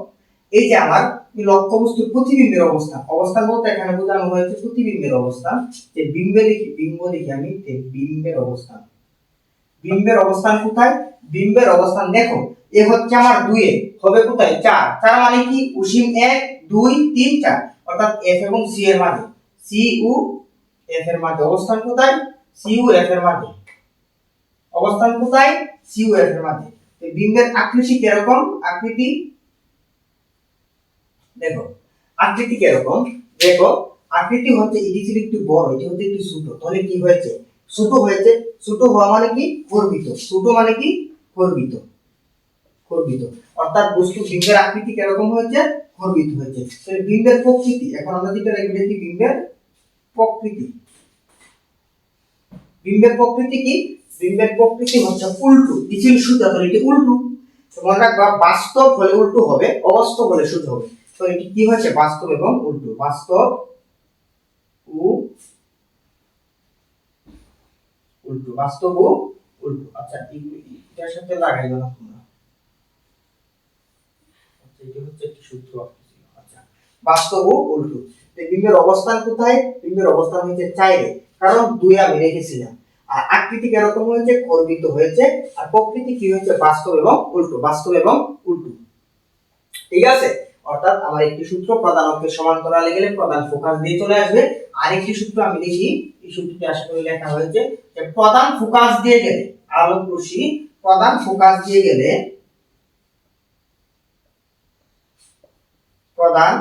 এই যে আমার লক্ষ্যবস্তুর প্রতিবিম্বের অবস্থান, অবস্থান বলতে এখানে বোঝানো হয়েছে প্রতিবিম্বের অবস্থান। যে বিম্বে লিখি, বিম্ব লিখি আমি, বিম্বের অবস্থান, বিম্বের অবস্থান কোথায়? বিম্বের অবস্থান দেখো, এ হচ্ছে আমার 2 এ, হবে কোথায়? 4, 4 মানে কি? অসীম 1 2 3 4, অর্থাৎ এফ এবং সি এর মাঝে, সি ও এফ এর মাঝে অবস্থান কোথায়? সি ও এফ এর মাঝে অবস্থান কোথায়? সি ও এফ এর মাঝে। তো বিম্বের আকৃতি কিরকম? আকৃতি দেখো, আকৃতি কিরকম দেখো, আকৃতি হচ্ছে এটি ছিল একটু বড়, এটি হচ্ছে একটু ছোট, তাহলে কি হয়েছে? ছোট হয়েছে। ছোট হওয়া মানে কি? গর্বিত। ছোট মানে কি? গর্বিত, গর্বিত। অর্থাৎ বস্তু বিম্বের আকৃতি কিরকম হয়েছে? গর্বিত হয়েছে। তাহলে বিম্বের প্রকৃতি, এখন আমরা যেটা লিখে দেখি বিম্বের প্রকৃতি। বিম্বের প্রকৃতি কি? বিম্বের প্রকৃতি হচ্ছে উল্টো, ইচিল সোজা, তাহলে এটি উল্টো। মনে রাখবা, বাস্তব হলে উল্টো হবে, অবাস্তব হলে সোজা হবে। তো এটি কি হচ্ছে? বাস্তব এবং উল্টো, বাস্তব ও উল্টো, বাস্তব ও উল্টো। আচ্ছা এটার সাথে লাগাই দাও তোমরা, আচ্ছা এটা হচ্ছে একটি সূত্র ছিল। আচ্ছা বাস্তব ও উল্টো। তো বিম্বের অবস্থান কোথায়? বিম্বের অবস্থান হচ্ছে 4 এ, কারণ 2 আমি রেখেছিলাম। আর আকৃতি কিরকম হয়েছে? গর্বিত হয়েছে। আর প্রকৃতি কি হয়েছে? বাস্তব এবং উল্টো, বাস্তব এবং উল্টো। ঠিক আছে? অর্থাৎ আমার একটি সূত্র, প্রধান অক্ষের সমান্তরালে গেলে প্রধান ফোকাস দিয়ে চলে আসবে। আরেকটি সূত্র আমি লিখি, এই সূত্রটি আশা করি লেখা হয়েছে, যে প্রধান ফোকাস দিয়ে গেলে, আলোক রশ্মি প্রধান ফোকাস দিয়ে গেলে, প্রধান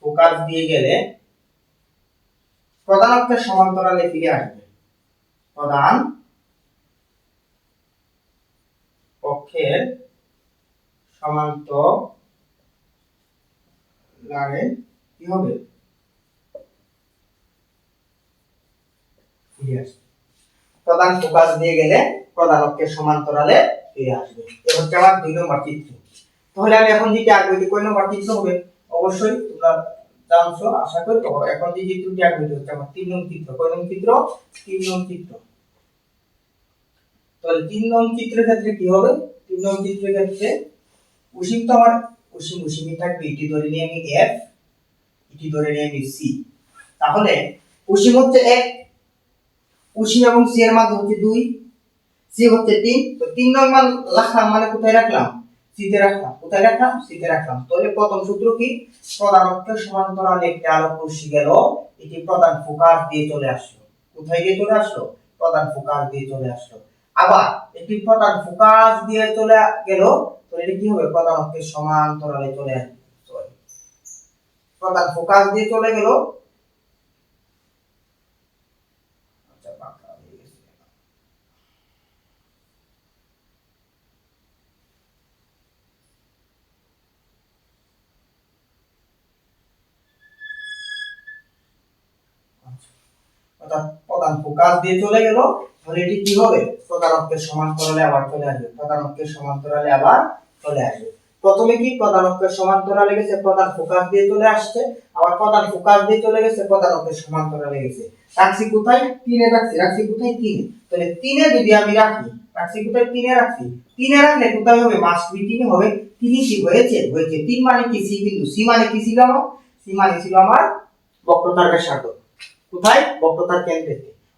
ফোকাস দিয়ে গেলে প্রধান অক্ষের সমান্তরালে ফিরে আসবে, প্রধান অক্ষের সমান্তরালে কি হবে? ফিরে আসবে। প্রধান ফোকাস দিয়ে গেলে প্রধান অক্ষের সমান্তরালে ফিরে আসবে। এটা হচ্ছে আমার 2 নম্বর চিত্র। তাহলে আমি এখন যেটা আঁকবো এটি কয় নম্বর চিত্র হবে? অবশ্যই তোমরা জানছো আশা করি। তো এখন যে চিত্রটি আঁকবো এটি হচ্ছে আমার 3 নং চিত্র। কয় নং চিত্র? 3 নং চিত্র। তাহলে 3 নং চিত্রের ক্ষেত্রে কি হবে? 3 নং চিত্রের ক্ষেত্রে অসীম তো আমার অসীমই থাকবে। এটি ধরে নিয়ে আমি f, এটি ধরে নিয়ে আমি c। তাহলে অসীম হচ্ছে 1, অসীম এবং c এর মান হচ্ছে 2, c হচ্ছে 3। তো 3 নং মান রাখলাম, মানে কোথায় রাখলাম? c তে রাখলাম। কোথায় রাখলাম? c তে রাখলাম। তাহলে প্রথম সূত্র কি? প্রধান অক্ষের সমান্তরালে একটি আলোক রশ্মি গেল, এটি প্রধান ফোকাস দিয়ে চলে আসলো। কোথায় দিয়ে চলে আসলো? প্রধান ফোকাস দিয়ে চলে আসলো। আবার একটি প্রধান ফোকাস দিয়ে চলে গেল, তো এটা কি হবে? প্রধান অক্ষের সমান্তরালে চলে আসবে। প্রধান ফোকাস দিয়ে চলে গেল। আচ্ছা, বাঁকা হয়ে গেছে। অর্থাৎ প্রধান ফোকাস দিয়ে চলে গেল, তাহলে এটি কি হবে? প্রধান অক্ষের সমান্তরালে আবার চলে আসবে। প্রধান অক্ষের সমান্তরালে আবার চলে আসবে। প্রথমে কি প্রধান অক্ষের সমান্তরালে গেছে, প্রধান ফোকাস দিয়ে চলে আসছে, আবার প্রধান ফোকাস দিয়ে চলে গেছে, প্রধান অক্ষের সমান্তরালে গেছে। রাখছি কোথায়? 3 এ রাখছি। রাখছি কোথায়? 3 এ। তাহলে 3 এ যদি আমি রাখি, রাখছি কোথায়? 3 এ রাখছি। 3 এ রাখলে কোথায় হবে? মাস্ট বি 3 হবে। 3 কি হয়েছে? হয়েছে। 3 মানে কি? সি বিন্দু। সি মানে কি ছিল আমার? সি মানে ছিল আমার বক্রতার ব্যাসার্ধ। কোথায়? বক্রতার কেন্দ্রে।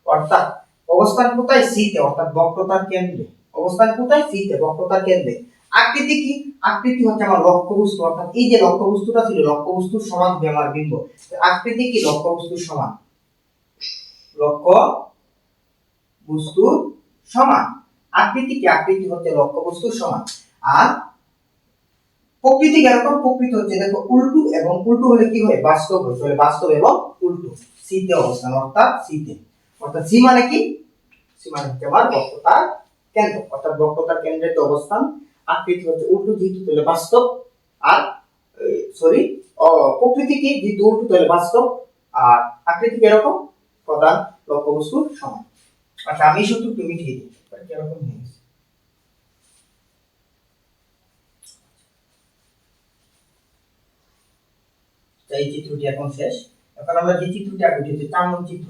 অর্থাৎ অবস্থান কোথায়? সি তে। অর্থাৎ বক্রতার কেন্দ্রে। অবস্থান কোথায়? সি তে, বক্রতার কেন্দ্রে। আকৃতি কি? আকৃতি হচ্ছে আমার লক্ষ্যবস্তু। অর্থাৎ এই যে লক্ষ্যবস্তুটা ছিল, লক্ষ্যবস্তুর সমান হবে আমার বিন্দু। আকৃতি কি? লক্ষ্যবস্তুর সমান। লক্ষ্যবস্তুর সমান। আকৃতি কি? আকৃতি হচ্ছে লক্ষ্যবস্তুর সমান। আর প্রকৃতি এরকম, প্রকৃতি হচ্ছে দেখো উল্টো, এবং উল্টো হলে কি হয়? বাস্তব হয়। তাহলে বাস্তব এবং উল্টো। সি তে অবস্থান, অর্থাৎ সি তে। অর্থাৎ সি মানে কি? সি মানে হচ্ছে আমার বক্রতার কেন্দ্র। অর্থাৎ বক্রতার কেন্দ্রে তো অবস্থান। আকৃতি হচ্ছে উল্টো, যেহেতু তাহলে বাস্তব। আর সরি, প্রকৃতি কি? যেহেতু উল্টো তাহলে বাস্তব। আর আকৃতি এরকম, প্রধান লক্ষ্যবস্তুর সমান। আচ্ছা, আমি সূত্র তুমি ঠিক দিই এরকম হয়ে গেছে। এই চিত্রটি এখন শেষ। এখন আমরা যে চিত্রটি আঁকবো হচ্ছে 4 নং চিত্র।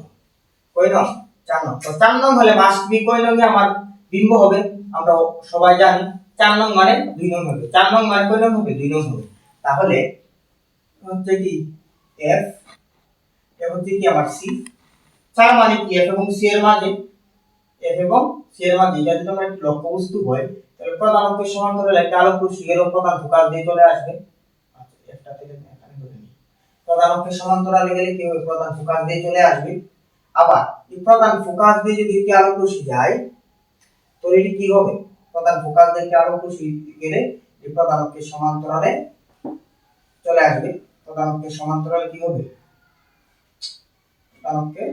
কয় নং? 4 নং। তো 4 নং হলে মাস্ট বি কয় নং এ আমার বিম্ব হবে? আমরা সবাই জানি 4 নং মানে 2 নং হবে। 4 নং মানে কয় নং হবে? 2 নং হবে। তাহলে হচ্ছে কি f, এ হচ্ছে কি আমার c। 4 মানে কি? f এবং c এর মাঝে, f এবং c এর মাঝে এটা যদি আমার লক্ষ্যবস্তু হয়, তাহলে প্রধান অক্ষের সমান্তরালে একটা আলোক রশ্মি গেল, প্রধান ফোকাস দিয়ে চলে আসবে। আচ্ছা, একটা থেকে এখানে ধরে নিই। প্রধান অক্ষের সমান্তরালে গেলে কি হবে? প্রধান ফোকাস দিয়ে চলে আসবে। আবার এই প্রধান ফোকাস দিয়ে যদি একটি আলোক রশ্মি যায়, তো এটি কি হবে? প্রধান ফোকাস দিয়ে একটি আলোক রশ্মি গেলে এই প্রধান অক্ষের সমান্তরালে চলে আসবে। প্রধান অক্ষের সমান্তরালে কি হবে? প্রধান অক্ষের,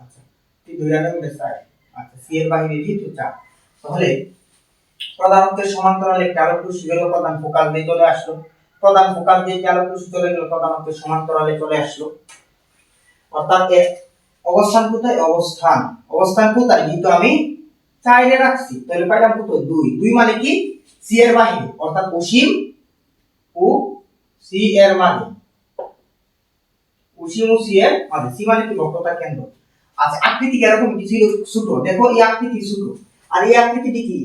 আচ্ছা, 3 আচ্ছা, সি এর বাইরে যেহেতু 4, তাহলে প্রধান অক্ষের সমান্তরালে একটি আলোক রশ্মি গেল, প্রধান ফোকাস দিয়ে চলে আসলো। প্রধান ফোকাস দিয়ে একটি আলোক রশ্মি চলে গেল, প্রধান অক্ষের সমান্তরালে চলে আসলো। অর্থাৎ এর অবস্থান কোথায়? অবস্থান, অবস্থান কোথায়? যেহেতু আমি 4 এ রাখছি, তাহলে পাইলাম কত? 2। 2 মানে কি? সি এর বাইরে। অর্থাৎ অসীম ও সি এর মাঝে। অসীম ও সি এর মাঝে। সি মানে কি? বক্রতার কেন্দ্র। আচ্ছা, আকৃতি এরকম কিছু ছোট। দেখো এই আকৃতি ছোট, আর এই আকৃতিটি কি?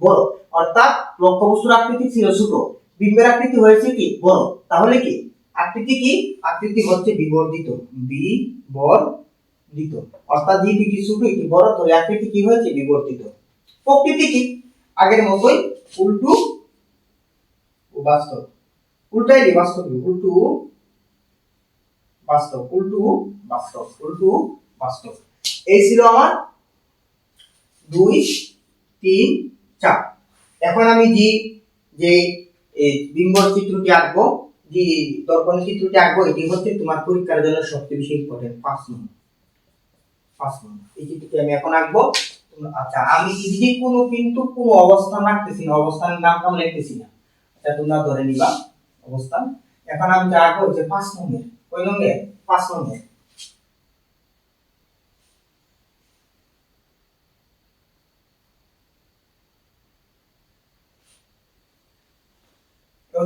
বড়। অর্থাৎ লক্ষ্যবস্তুর আকৃতি ছিল ছোট, বিম্বের আকৃতি হয়েছে কি? বড়। তাহলে কি আকৃতি কি? আকৃতি হচ্ছে বিবর্ধিত। বিবর্ধিত। অর্থাৎ যেহেতু কি ছোট, কি বড়, তাহলে আকৃতি কি হয়েছে? বিবর্ধিত। প্রকৃতি কি? আগের মতোই উল্টো ও বাস্তব। উল্টাই দি বাস্তব, উল্টো বাস্তব, উল্টো বাস্তব, উল্টো বাস্তব। এই ছিল আমার 2, 3, 4। এখন আমি যে বিম্বর চিত্রটি আঁকবো, যে দর্পণ চিত্রটি আঁকবো, এটি হচ্ছে তোমার পরীক্ষার জন্য সবচেয়ে বেশি ইম্পর্টেন্ট। 5 নম্বর। 5 নম্বর এই চিত্রটি আমি এখন আঁকবো। আচ্ছা, আমি যদি কোনো অবস্থান রাখতেছি না, অবস্থানের নাম আমি লিখতেছি না। আচ্ছা, তোমরা ধরে নিবা অবস্থান। এখন আমি যা আঁকবো হচ্ছে 5 নম্বর। কয় নম্বর? 5 নম্বর।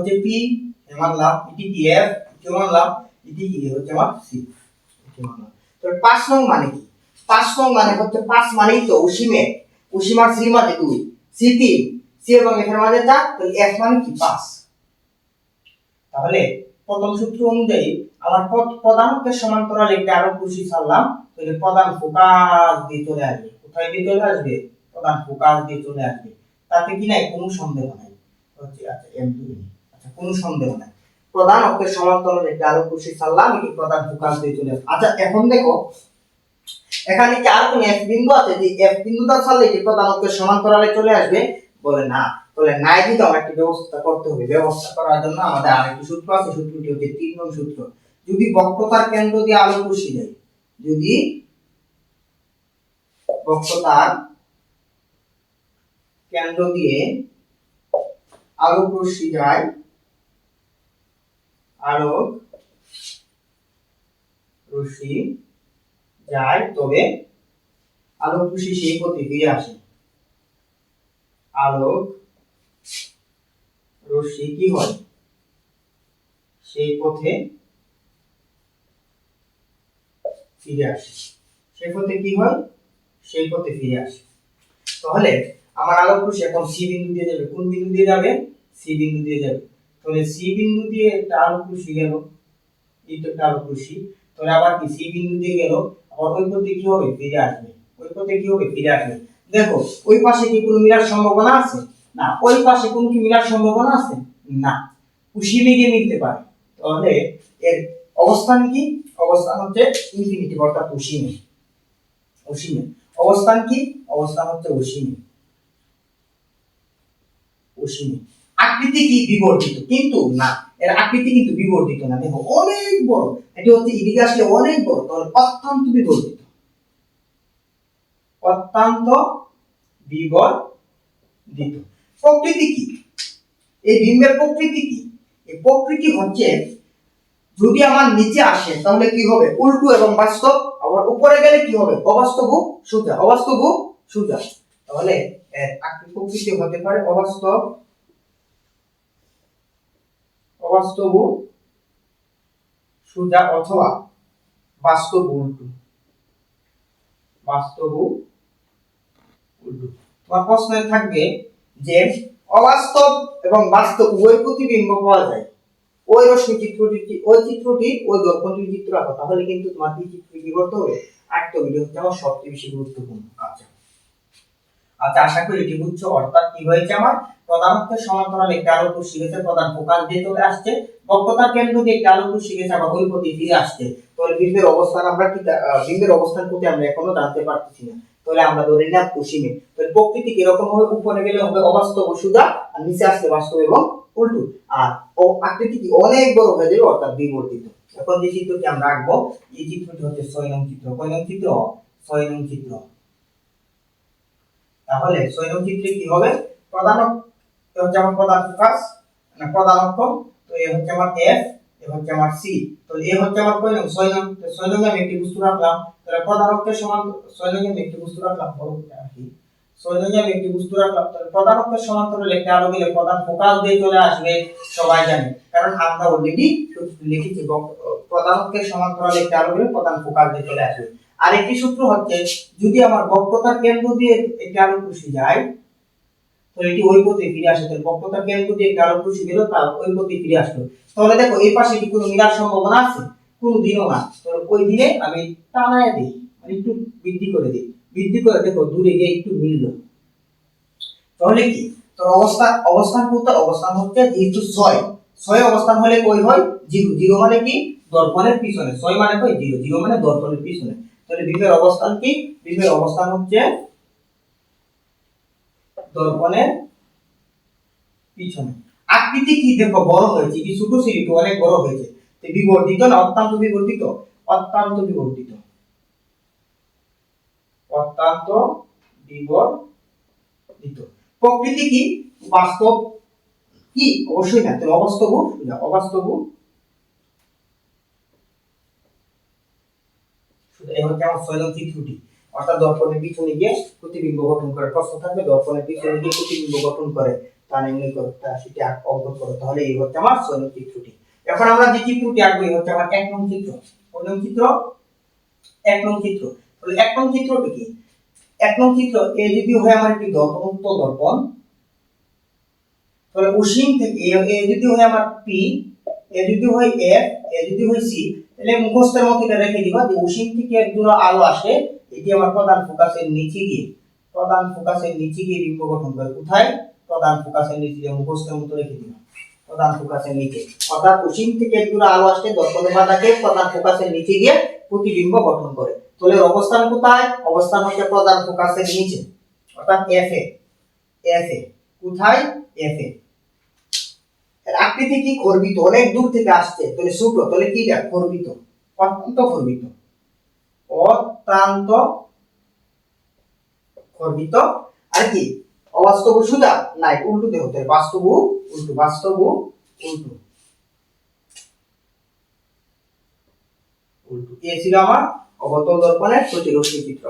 হচ্ছে পি, এ মানলাম, এটি কি এফ, এটি মানলাম, এটি কি হচ্ছে আমার সি, এটি মানলাম। তো 5 নং মানে কি? 5 নং মানে হচ্ছে 5 মানেই তো অসীমে, অসীমার সি মানে 2, সি 3, সি এবং এফ এর মাঝে 4, তাহলে এফ মানে কি 5। তাহলে প্রথম সূত্র অনুযায়ী আমার প্রধান অক্ষের সমান্তরাল একটা আরো খুশি ছাড়লাম, তাহলে প্রধান ফোকাস দিয়ে চলে আসবে। কোথায় দিয়ে চলে আসবে? প্রধান ফোকাস দিয়ে চলে আসবে। তাতে কি নাই, কোনো সন্দেহ নাই। হচ্ছে আচ্ছা এম দুই, আচ্ছা কোনো সন্দেহ নাই। প্রধান অক্ষের সমান্তরাল একটা আরো খুশি ছাড়লাম, এটি প্রধান ফোকাস দিয়ে চলে আসবে। আচ্ছা এখন দেখো এখানে কি আর কোন এফ বিন্দু আছে যে এফ বিন্দুটা ছাড়লে কি প্রধান অক্ষের সমান্তরালে চলে আসবে? বলে না। তাহলে নাই দিতে আমার একটা ব্যবস্থা করতে হবে। ব্যবস্থা করার জন্য আমাদের আরেকটি সূত্র আছে, সূত্রটি হচ্ছে 3 নং সূত্র। যদি বক্রতার কেন্দ্র দিয়ে আলোক রশ্মি যায়, যদি বক্রতার কেন্দ্র দিয়ে আলোক রশ্মি যায়, আলোক রশ্মি যায়, তবে আলোক রশ্মি সেই পথে ফিরে আসে। আলোক রশ্মি কি হয়? সেই পথে ফিরে আসে। সেই পথে কি হয়? সেই পথে ফিরে আসে। তাহলে আমার আলোক রশ্মি এখন সি বিন্দু দিয়ে যাবে। কোন বিন্দু দিয়ে যাবে? সি বিন্দু দিয়ে যাবে। তাহলে সি বিন্দু দিয়ে একটা আলোক রশ্মি গেল, এই তো একটা আলোক রশ্মি। তাহলে আবার কি সি বিন্দু দিয়ে গেল, আবার ওই পথে কি হবে? ফিরে আসবে। ওই পথে কি হবে? ফিরে আসবে। দেখো ওই পাশে কি কোনো মিলার সম্ভাবনা আছে? না। ওই পাশে কোনো কি মিলার সম্ভাবনা আছে? না। অসীমে গিয়ে মিলতে পারে। তাহলে এর অবস্থান কি? অবস্থান হচ্ছে ইনফিনিটি, অর্থাৎ অসীমে। অসীমে অবস্থান কি? অবস্থান হচ্ছে অসীমে। অসীমে। আকৃতি কি? বিবর্ধিত। কিন্তু না, এর আকৃতি কিন্তু বিবর্ধিত না। দেখো অনেক বড়, এটি হচ্ছে এদিকে আসলে অনেক বড়, তাহলে অত্যন্ত বিবর্ধিত। অত্যন্ত বিবর্ধিত। প্রকৃতি কি? এই বিম্বের প্রকৃতি কি? এই প্রকৃতি হচ্ছে যদি আমার নিচে আসে তাহলে কি হবে? উল্টো এবং বাস্তব, আবার উপরে গেলে কি হবে? অবাস্তব সোজা, অবাস্তব সোজা। তাহলে প্রকৃতি হতে পারে অবাস্তব, অবাস্তব সোজা, অথবা বাস্তব উল্টো, বাস্তব উল্টো। তোমার প্রশ্নে থাকবে যে অবাস্তব এবং বাস্তব উভয় প্রতিবিম্ব পাওয়া যায়, ওই রশ্মি চিত্রটি, ওই চিত্রটি, ওই দর্পণটির চিত্র আঁকো, তাহলে কিন্তু তোমার কি চিত্র কি করতে হবে? আঁকতে হবে। এটা হচ্ছে আমার সবচেয়ে বেশি গুরুত্বপূর্ণ। আচ্ছা আচ্ছা আশা করি এটি বুঝছো। অর্থাৎ কি হয়েছে, আমার প্রধান অক্ষের সমান্তরাল একটি আলোক রশ্মি গেছে, প্রধান ফোকাস দিয়ে চলে আসছে, বক্রতার কেন্দ্র দিয়ে একটি আলোক রশ্মি গেছে, আবার ওই পথে ফিরে আসছে। তাহলে বিম্বের অবস্থান আমরা কি, বিম্বের অবস্থান কোথায় আমরা এখনো জানতে পারতেছি না। তাহলে আমরা ধরে নিলাম অসীমে। তাহলে প্রকৃতি কিরকম হবে? উপরে গেলে হবে অবাস্তব সোজা, আর নিচে আসলে বাস্তব এবং উল্টো। আর আকৃতি কি? অনেক বড় হয়ে যাবে, অর্থাৎ বিবর্তিত। এখন যে চিত্রটি আমরা আঁকবো, এই চিত্রটি হচ্ছে 6 নং চিত্র। কয় নং চিত্র? 6 নং চিত্র। তাহলে 6 নং চিত্রে কি হবে? প্রধান হচ্ছে আমার প্রধান ফোকাস, না প্রধান অক্ষ। তো এ হচ্ছে আমার এফ, এ হচ্ছে আমার সি। তো এ হচ্ছে আমার কয় নং? 6 নং। তো 6 নং আমি একটি বস্তু রাখলাম। তাহলে প্রধান অক্ষের সমান 6 নং আমি একটি বস্তু রাখলাম, পরবর্তী আসি 6 নং আমি একটি বস্তু রাখলাম। তাহলে প্রধান অক্ষের সমান্তরালে একটা আলো গেলে প্রধান ফোকাস দিয়ে চলে আসবে, সবাই জানে, কারণ আমরা অলরেডি লিখেছি প্রধান অক্ষের সমান্তরালে একটা আলো গেলে প্রধান ফোকাস দিয়ে চলে আসবে। আরেকটি সূত্র হচ্ছে যদি আমার বক্রতার কেন্দ্র দিয়ে একটি আলোক রশ্মি যায়, তো এটি ওই পথে ফিরে আসে। তাহলে বক্রতার কেন্দ্র দিয়ে একটি আলোক রশ্মি গেল, তার ওই পথে ফিরে আসলো। তাহলে দেখো এই পাশে কি কোনো মিলার সম্ভাবনা আছে? কোনো দিনও না। তাহলে ওই দিনে আমি টানায় দিই, মানে একটু বৃদ্ধি করে দিই, বৃদ্ধি করে দেখো দূরে গিয়ে একটু মিললো। তাহলে কি তোর অবস্থান কোথায়? অবস্থান হচ্ছে যেহেতু 6 অবস্থান হলে কই হয়? 0। 0 মানে কি? দর্পণের পিছনে। 6 মানে কই? 0। 0 মানে দর্পণের পিছনে। তাহলে বিম্বের অবস্থান কি? বিম্বের অবস্থান হচ্ছে দর্পণের পিছনে। আকৃতি কি? দেখো বড় হয়েছে, কি ছোট ছিল একটু, অনেক বড় হয়েছে। তো বিবর্ধিত না অত্যন্ত বিবর্ধিত? অত্যন্ত বিবর্ধিত, অত্যন্ত বিবর্ধিত। প্রকৃতি কি? বাস্তব কি? অবশ্যই না। তাহলে অবাস্তব সোজা, অবাস্তব সোজা। এই হচ্ছে আমার 6 নং চিত্রটি। অর্থাৎ দর্পণের পিছনে গিয়ে প্রতিবিম্ব গঠন করে। প্রশ্ন থাকবে দর্পণের পিছনে গিয়ে প্রতিবিম্ব গঠন করে। তা নির্ণয় করতে সেটা অঙ্কন করো। তাহলে এই হচ্ছে আমার 6 নং চিত্রটি। এখন আমরা যে চিত্রটি আঁকবো এই হচ্ছে আমার 1 নং চিত্র। কোন নং চিত্র? 1 নং চিত্র। তাহলে 1 নং চিত্রটি কি? 1 নং চিত্র এ যদি হয় আমার একটি দর্পণ, উত্তল দর্পণ, তাহলে অসীম থেকে এ যদি হয় আমার পি, এ যদি হয় এফ, এ যদি হয় সি, তাহলে মুখস্থের মতো এটা রেখে দিবা যে অসীম থেকে এক জোড়া আলো আসে, এটি আমার প্রধান ফোকাসের নিচে গিয়ে বিম্ব গঠন করে। কোথায়? প্রধান ফোকাসের নিচে দিয়ে, মুখস্থের মতো রেখে দিবা প্রধান ফোকাসের নিচে। অর্থাৎ অসীম থেকে এক জোড়া আলো আসে দর্পণের বাঁধাকে প্রধান ফোকাসের নিচে গিয়ে প্রতিবিম্ব গঠন করে। তাহলে অবস্থান কোথায়? অবস্থান হচ্ছে প্রধান ফোকাসের নিচে, অর্থাৎ এফ এ। কোথায়? এফ এ। আকৃতি কি? খর্বিত, অনেক দূর থেকে আসছে, তাহলে ছোট, তাহলে কি এটা? খর্বিত, অত্যন্ত খর্বিত, আর কি অবাস্তব সুদা নাই, উল্টো দেহ, তাহলে বাস্তব উল্টো। এ ছিল আমার অবতল দর্পণের রশ্মি চিত্র।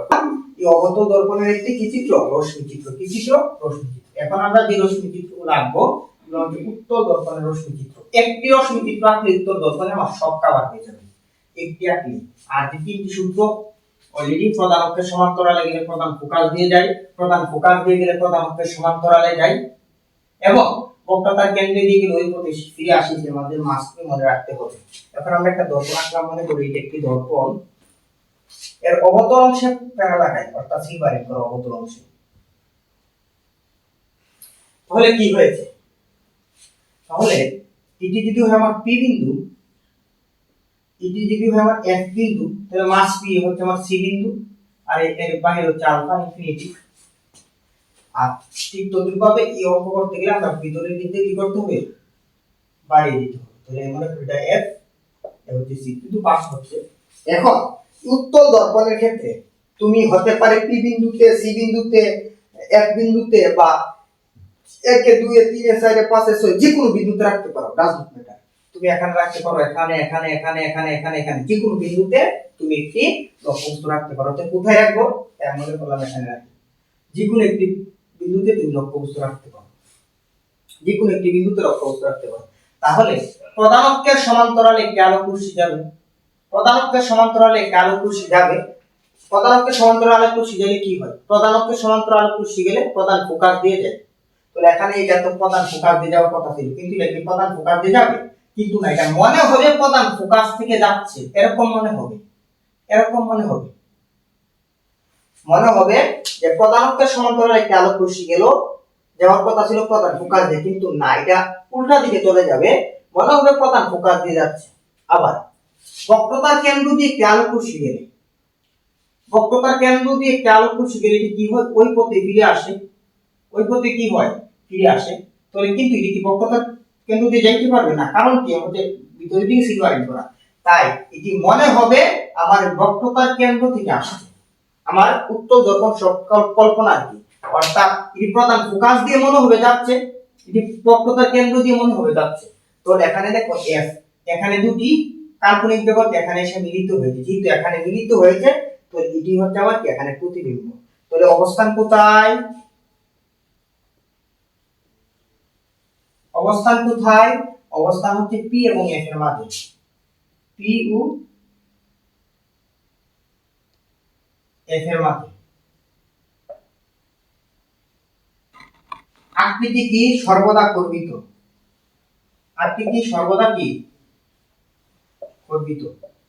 এই অবতল দর্পণের একটি কি চিত্র? রশ্মি চিত্র। কি চিত্র? রশ্মি চিত্র। এখন আমরা যে রশ্মি চিত্রগুলো আঁকবো উত্তল দর্পণের রশ্মি চিত্র। একটি রশ্মি চিত্র আঁকলে উত্তল দর্পণে আমার সব কভার হয়ে যাবে, একটি আঁকলে। আর যে তিনটি সূত্র অলরেডি, প্রধান অক্ষের সমান্তরালে গেলে প্রধান ফোকাস দিয়ে যায়, প্রধান ফোকাস দিয়ে গেলে প্রধান অক্ষের সমান্তরালে যায়, এবং বক্রতার কেন্দ্রে দিয়ে গেলে ওই পথে ফিরে আসি, যে আমাদের মাস্ককে মনে রাখতে হবে। এখন আমরা একটা দর্পণ আঁকলাম, মনে করি এটা একটি দর্পণ, এর অবতল অংশে প্যারা লাগাই, অর্থাৎ সিলভারিং করো অবতল অংশে। তাহলে কি হয়েছে? তাহলে এটি যদি হয় আমার পি বিন্দু, এটি যদি হয় আমার এফ বিন্দু, তাহলে মাস পি হচ্ছে আমার সি বিন্দু, আর এর বাইরে হচ্ছে আলফা ইনফিনিটি। আর ঠিক তদ্রুপভাবে এই অঙ্ক করতে গেলে আমরা ভিতরের দিক দিয়ে কি করতে হবে? বাড়িয়ে দিতে হবে। তাহলে আমরা এটা এফ, এটা হচ্ছে সি, কিন্তু পাস হচ্ছে। এখন উত্তল দর্পণের ক্ষেত্রে তুমি হতে পারে পি বিন্দুতে, সি বিন্দুতে, এফ বিন্দুতে, বা 1 2 3 4 5 6 যে কোনো বিন্দুতে রাখতে পারো, ডাজন্ট ম্যাটার। তুমি এখানে রাখতে পারো, এখানে, যে কোনো বিন্দুতে তুমি একটি লক্ষ্যবস্তু রাখতে পারো। তো কোথায় রাখবো? এর মধ্যে বললাম এখানে রাখি। যে কোনো একটি বিন্দুতে তুমি লক্ষ্যবস্তু রাখতে পারো, তাহলে প্রধান অক্ষের সমান্তরালে একটি আলোক রশ্মি যাবে, প্রধান অক্ষের সমান্তরালে আলোক রশ্মি গেলে কি হয়? প্রধান অক্ষের সমান্তরাল আলোক রশ্মি গেলে প্রধান ফোকাস দিয়ে যায়। তাহলে এখানে এটা তো প্রধান ফোকাস দিয়ে যাওয়ার কথা ছিল, কিন্তু এটা কি প্রধান ফোকাস দিয়ে যাবে? কিন্তু না, এটা মনে হবে প্রধান ফোকাস থেকে যাচ্ছে, এরকম মনে হবে যে প্রধান অক্ষের সমান্তরালে একটা আলোক রশ্মি গেল, যাওয়ার কথা ছিল প্রধান ফোকাস দিয়ে, কিন্তু না, এটা উল্টা দিকে চলে যাবে, মনে হবে প্রধান ফোকাস দিয়ে যাচ্ছে। আবার বক্রতার কেন্দ্র দিয়ে একটা আলোক রশ্মি গেলে, এটি কি হয়? ওই পথে ফিরে আসে, তাহলে কিন্তু এটি কি বক্রতার কেন্দ্র দিয়ে যাইতে পারবে না, কারণ কি? আমাদের ভিতরে দিকে সিলভারিং করা, তাই এটি মনে হবে আমার বক্রতার কেন্দ্র থেকে আসছে, আমার উত্তল দর্পণ কল্পনা কি, অর্থাৎ এটি প্রধান ফোকাস দিয়ে মনে হবে যাচ্ছে, এটি বক্রতার কেন্দ্র দিয়ে মনে হবে যাচ্ছে। তো এখানে দেখো এফ, এখানে দুটি কাল্পনিক জগৎ এখানে এসে মিলিত হয়েছে, যেহেতু এখানে মিলিত হয়েছে, তো এটি হচ্ছে আবার কি এখানে প্রতিবিম্ব। তাহলে অবস্থান কোথায়? অবস্থান হচ্ছে পি এবং এফ এর মাঝে, পি ও এফ এর মাঝে। আকৃতি কি? সর্বদা খর্বিত,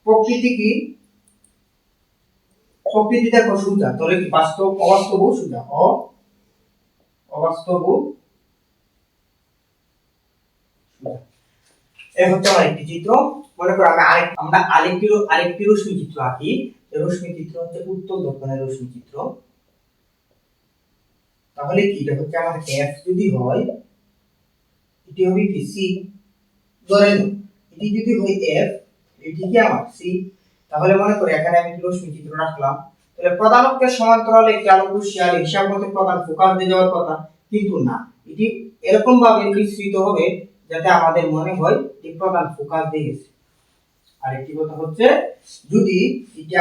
প্রকৃতি কি? প্রকৃতি দেখো সোজা, তাহলে কি অবাস্তব সোজা, অবাস্তব সোজা। এই হচ্ছে আমার একটি চিত্র। মনে করো আমরা আরেকটি রশ্মি চিত্র আঁকি। রশ্মি চিত্র হচ্ছে উত্তল দর্পণের রশ্মি চিত্র। তাহলে কি এটা হচ্ছে আমার এফ যদি হয়, এটি হবে কি সি, ধরে নাও এটি যদি হয় এফ, এটি কি আমার সি। তাহলে মনে করো এখানে আমি রশ্মি চিত্র রাখলাম, তাহলে প্রধান অক্ষের সমান্তরালে একটি আলোক রশ্মি আর হিসাব মতে প্রধান ফোকাস দিয়ে যাওয়ার কথা, কিন্তু না, এটি এরকম ভাবে মিশ্রিত হবে যাতে আমাদের মনে হয় যে প্রধান ফোকাস দিয়ে গেছে। আর একটি কথা হচ্ছে, যদি এটি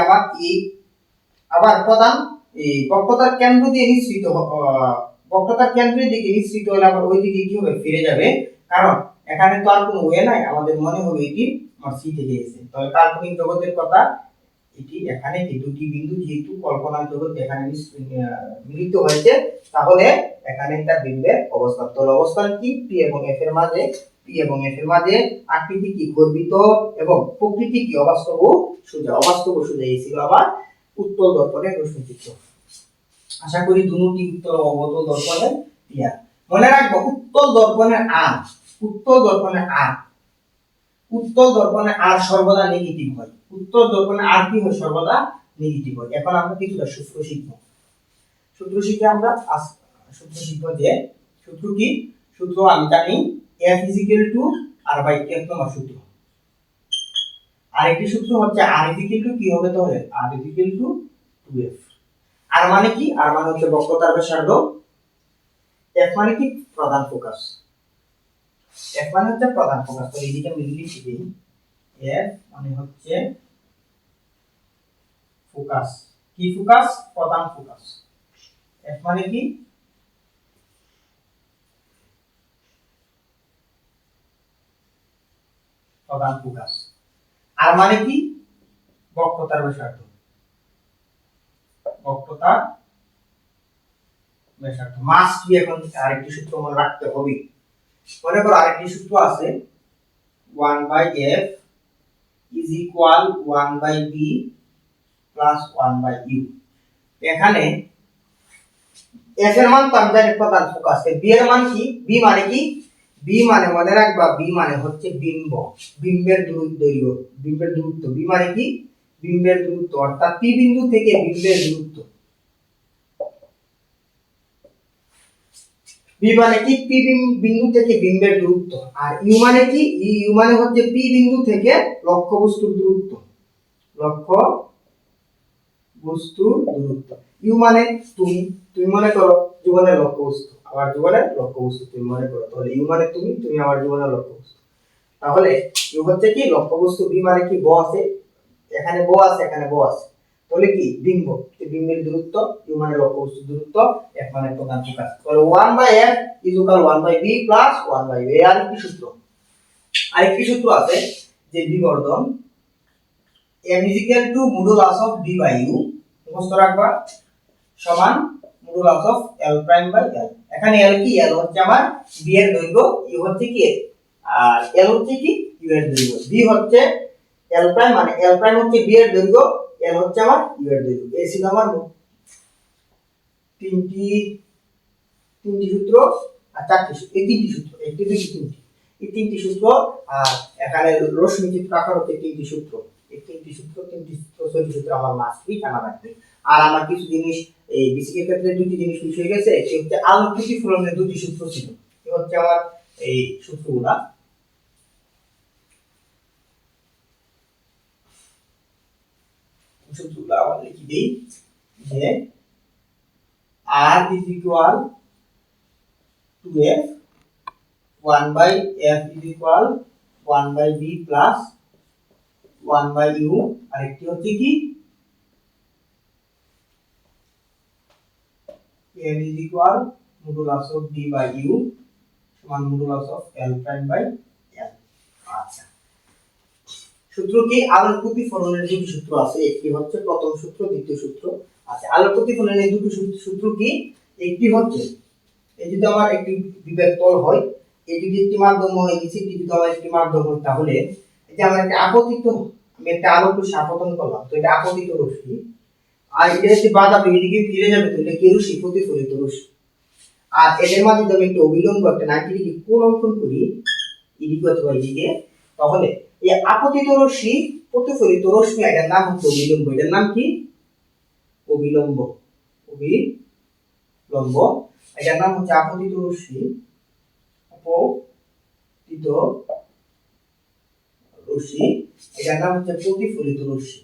আবার প্রধান এই বক্রতার কেন্দ্র দিয়ে নিঃসৃত বক্রতার কেন্দ্রের দিকে নিঃসৃত হলে আবার ওই দিকে কি হবে, ফিরে যাবে, কারণ এখানে তো আর কোনো ওয়ে নাই, আমাদের মনে হবে এটি আমার সি থেকে এসেছে। তাহলে কাল্পনিক জগতের কথা, এটি এখানে এই দুটি বিন্দু যেহেতু কল্পনা জগৎ এখানে মিলিত হয়েছে, তাহলে এখানে তার বিন্দুর অবস্থান, তল অবস্থান কি, পি এবং এফ এর মাঝে, পি এবং এফ এর মাঝে আকৃতি কি, গর্বিত, এবং প্রকৃতি কি, অবাস্তব সোজা। অবাস্তব সোজা এই ছিল আবার উত্তল দর্পণের রশ্মিচিত্র। আশা করি দুটি উত্তল ও অবতল দর্পণের ক্লিয়ার। মনে রাখবো উত্তল দর্পণের আর, উত্তল দর্পণের আর, উত্তল দর্পণের আর সর্বদা নেগেটিভ হয়। উত্তল দর্পণের আর কি হয়, সর্বদা নেগেটিভ হয়। এখন আমরা কিছুটা সূত্র শিখব। সূত্র শিখে আমরা সূত্র শিখব যে সূত্র কি, সূত্র আমি জানি F r/T নম্বর সূত্র। আরেকটি সূত্র হচ্ছে r কি হবে, তাহলে r 2f। আর মানে কি, আর মানে হচ্ছে বক্রতার ব্যাসার্ধ, f মানে কি, প্রধান ফোকাস, f মানে হচ্ছে প্রধান ফোকাস। তো এইদিকে আমি লিখে দিই, f মানে হচ্ছে ফোকাস, কি ফোকাস, প্রধান ফোকাস। f মানে কি, প্রধান ফোকাস। আর মানে কি, বক্রতার ব্যাসার্ধ, বক্রতার ব্যাসার্ধ। মাস্ট বি, এখন আরেকটি সূত্র মনে রাখতে হবে। মনে করো আরেকটি সূত্র আছে 1/f is equal 1/b plus 1/u। এখানে f এর মান তো আমি জানি প্রধান ফোকাস, b এর মান কি, b মানে কি, b মানে মনে রাখবা, b মানে হচ্ছে বিম্ব, বিম্বের দৈর্ঘ্য, বিম্বের দূরত্ব। b মানে কি, বিম্বের দূরত্ব, অর্থাৎ p বিন্দু থেকে বিম্বের দূরত্ব। b মানে কি, p বিন্দু থেকে বিম্বের দূরত্ব। আর u মানে কি, u মানে হচ্ছে p বিন্দু থেকে লক্ষ্যবস্তুর দূরত্ব, লক্ষ্যবস্তুর দূরত্ব। u মানে তুমি, তুমি মনে করো জীবনের লক্ষ্যবস্তু, আমার জীবনের লক্ষ্যবস্তু তুমি মনে করো, তাহলে u মানে তুমি, তুমি আমার জীবনের লক্ষ্যবস্তু। তাহলে u হচ্ছে কি লক্ষ্যবস্তু, b মানে কি, ব আছে, এখানে ব আছে, এখানে ব আছে, তাহলে কি বিম্ব, বিম্বের দূরত্ব, u মানে লক্ষ্যবস্তুর দূরত্ব, f মানে প্রধান ফোকাস। তাহলে 1/f is equal 1/b plus 1/u। এর আরেকটি সূত্র, আরেকটি সূত্র আছে যে বিবর্ধন m is equal to modulus of b by u, মুখস্থ রাখবা, সমান modulus of l prime by l। এখানে l কি, l হচ্ছে আমার b এর দৈর্ঘ্য, u হচ্ছে কি, আর l হচ্ছে কি, u এর দৈর্ঘ্য। b হচ্ছে l prime, মানে l prime হচ্ছে b এর দৈর্ঘ্য, l হচ্ছে আমার u এর দৈর্ঘ্য। এই ছিল আমার তিনটি সূত্র আর চারটি সূত্র, এই তিনটি সূত্র, একটি দুটি তিনটি, এই তিনটি সূত্র। আর এখানে রশ্মি চিত্র আকার হচ্ছে তিনটি সূত্র, এই তিনটি সূত্র, তিনটি ছয়টি সূত্র আমার মাস্টই জানা রাখবে। আর আমার কিছু জিনিস এই বিসিকের ক্ষেত্রে দুটি জিনিস মিস হয়ে গেছে, সে হচ্ছে আলোক প্রতিফলনের দুটি সূত্র ছিল, এই হচ্ছে আমার এই সূত্রগুলা। সূত্রগুলা আবার লিখে দিই যে r is equal 2f, 1/f is equal 1/b plus 1/u। আরেকটি হচ্ছে কি m is equal modulus of b by u সমান modulus of l prime by l। আচ্ছা, সূত্র কি, আলোক প্রতিফলনের দুটি সূত্র আছে, একটি হচ্ছে প্রথম সূত্র, দ্বিতীয় সূত্র। আচ্ছা, আলোক প্রতিফলনের দুটি সূত্র কি, একটি হচ্ছে এই যদি আমার একটি বিবেক তল হয়, এই যদি একটি মাধ্যম হয়, এই যদি আমার একটি মাধ্যম হয়, তাহলে এই যে আমার একটা আপতিত, আমি একটা আলোক রশ্মি আপতন করলাম, তো এটা আপতিত রশ্মি, আর এটা যদি বাধা এদিকে ফিরে যাবে, তো এটা কি রশ্মি, প্রতিফলিত রশ্মি। আর এদের মাঝে যদি আমি একটা অবিলম্ব, একটা 90 ডিগ্রি কোণ অঙ্কন করি এদিকে অথবা এদিকে, তাহলে এই আপতিত রশ্মি, প্রতিফলিত রশ্মি, এটার নাম হচ্ছে অবিলম্ব। এটার নাম কি, অবিলম্ব, অবিলম্ব। এটার নাম হচ্ছে আপতিত রশ্মি, আপতিত রশ্মি। এটার নাম হচ্ছে প্রতিফলিত রশ্মি,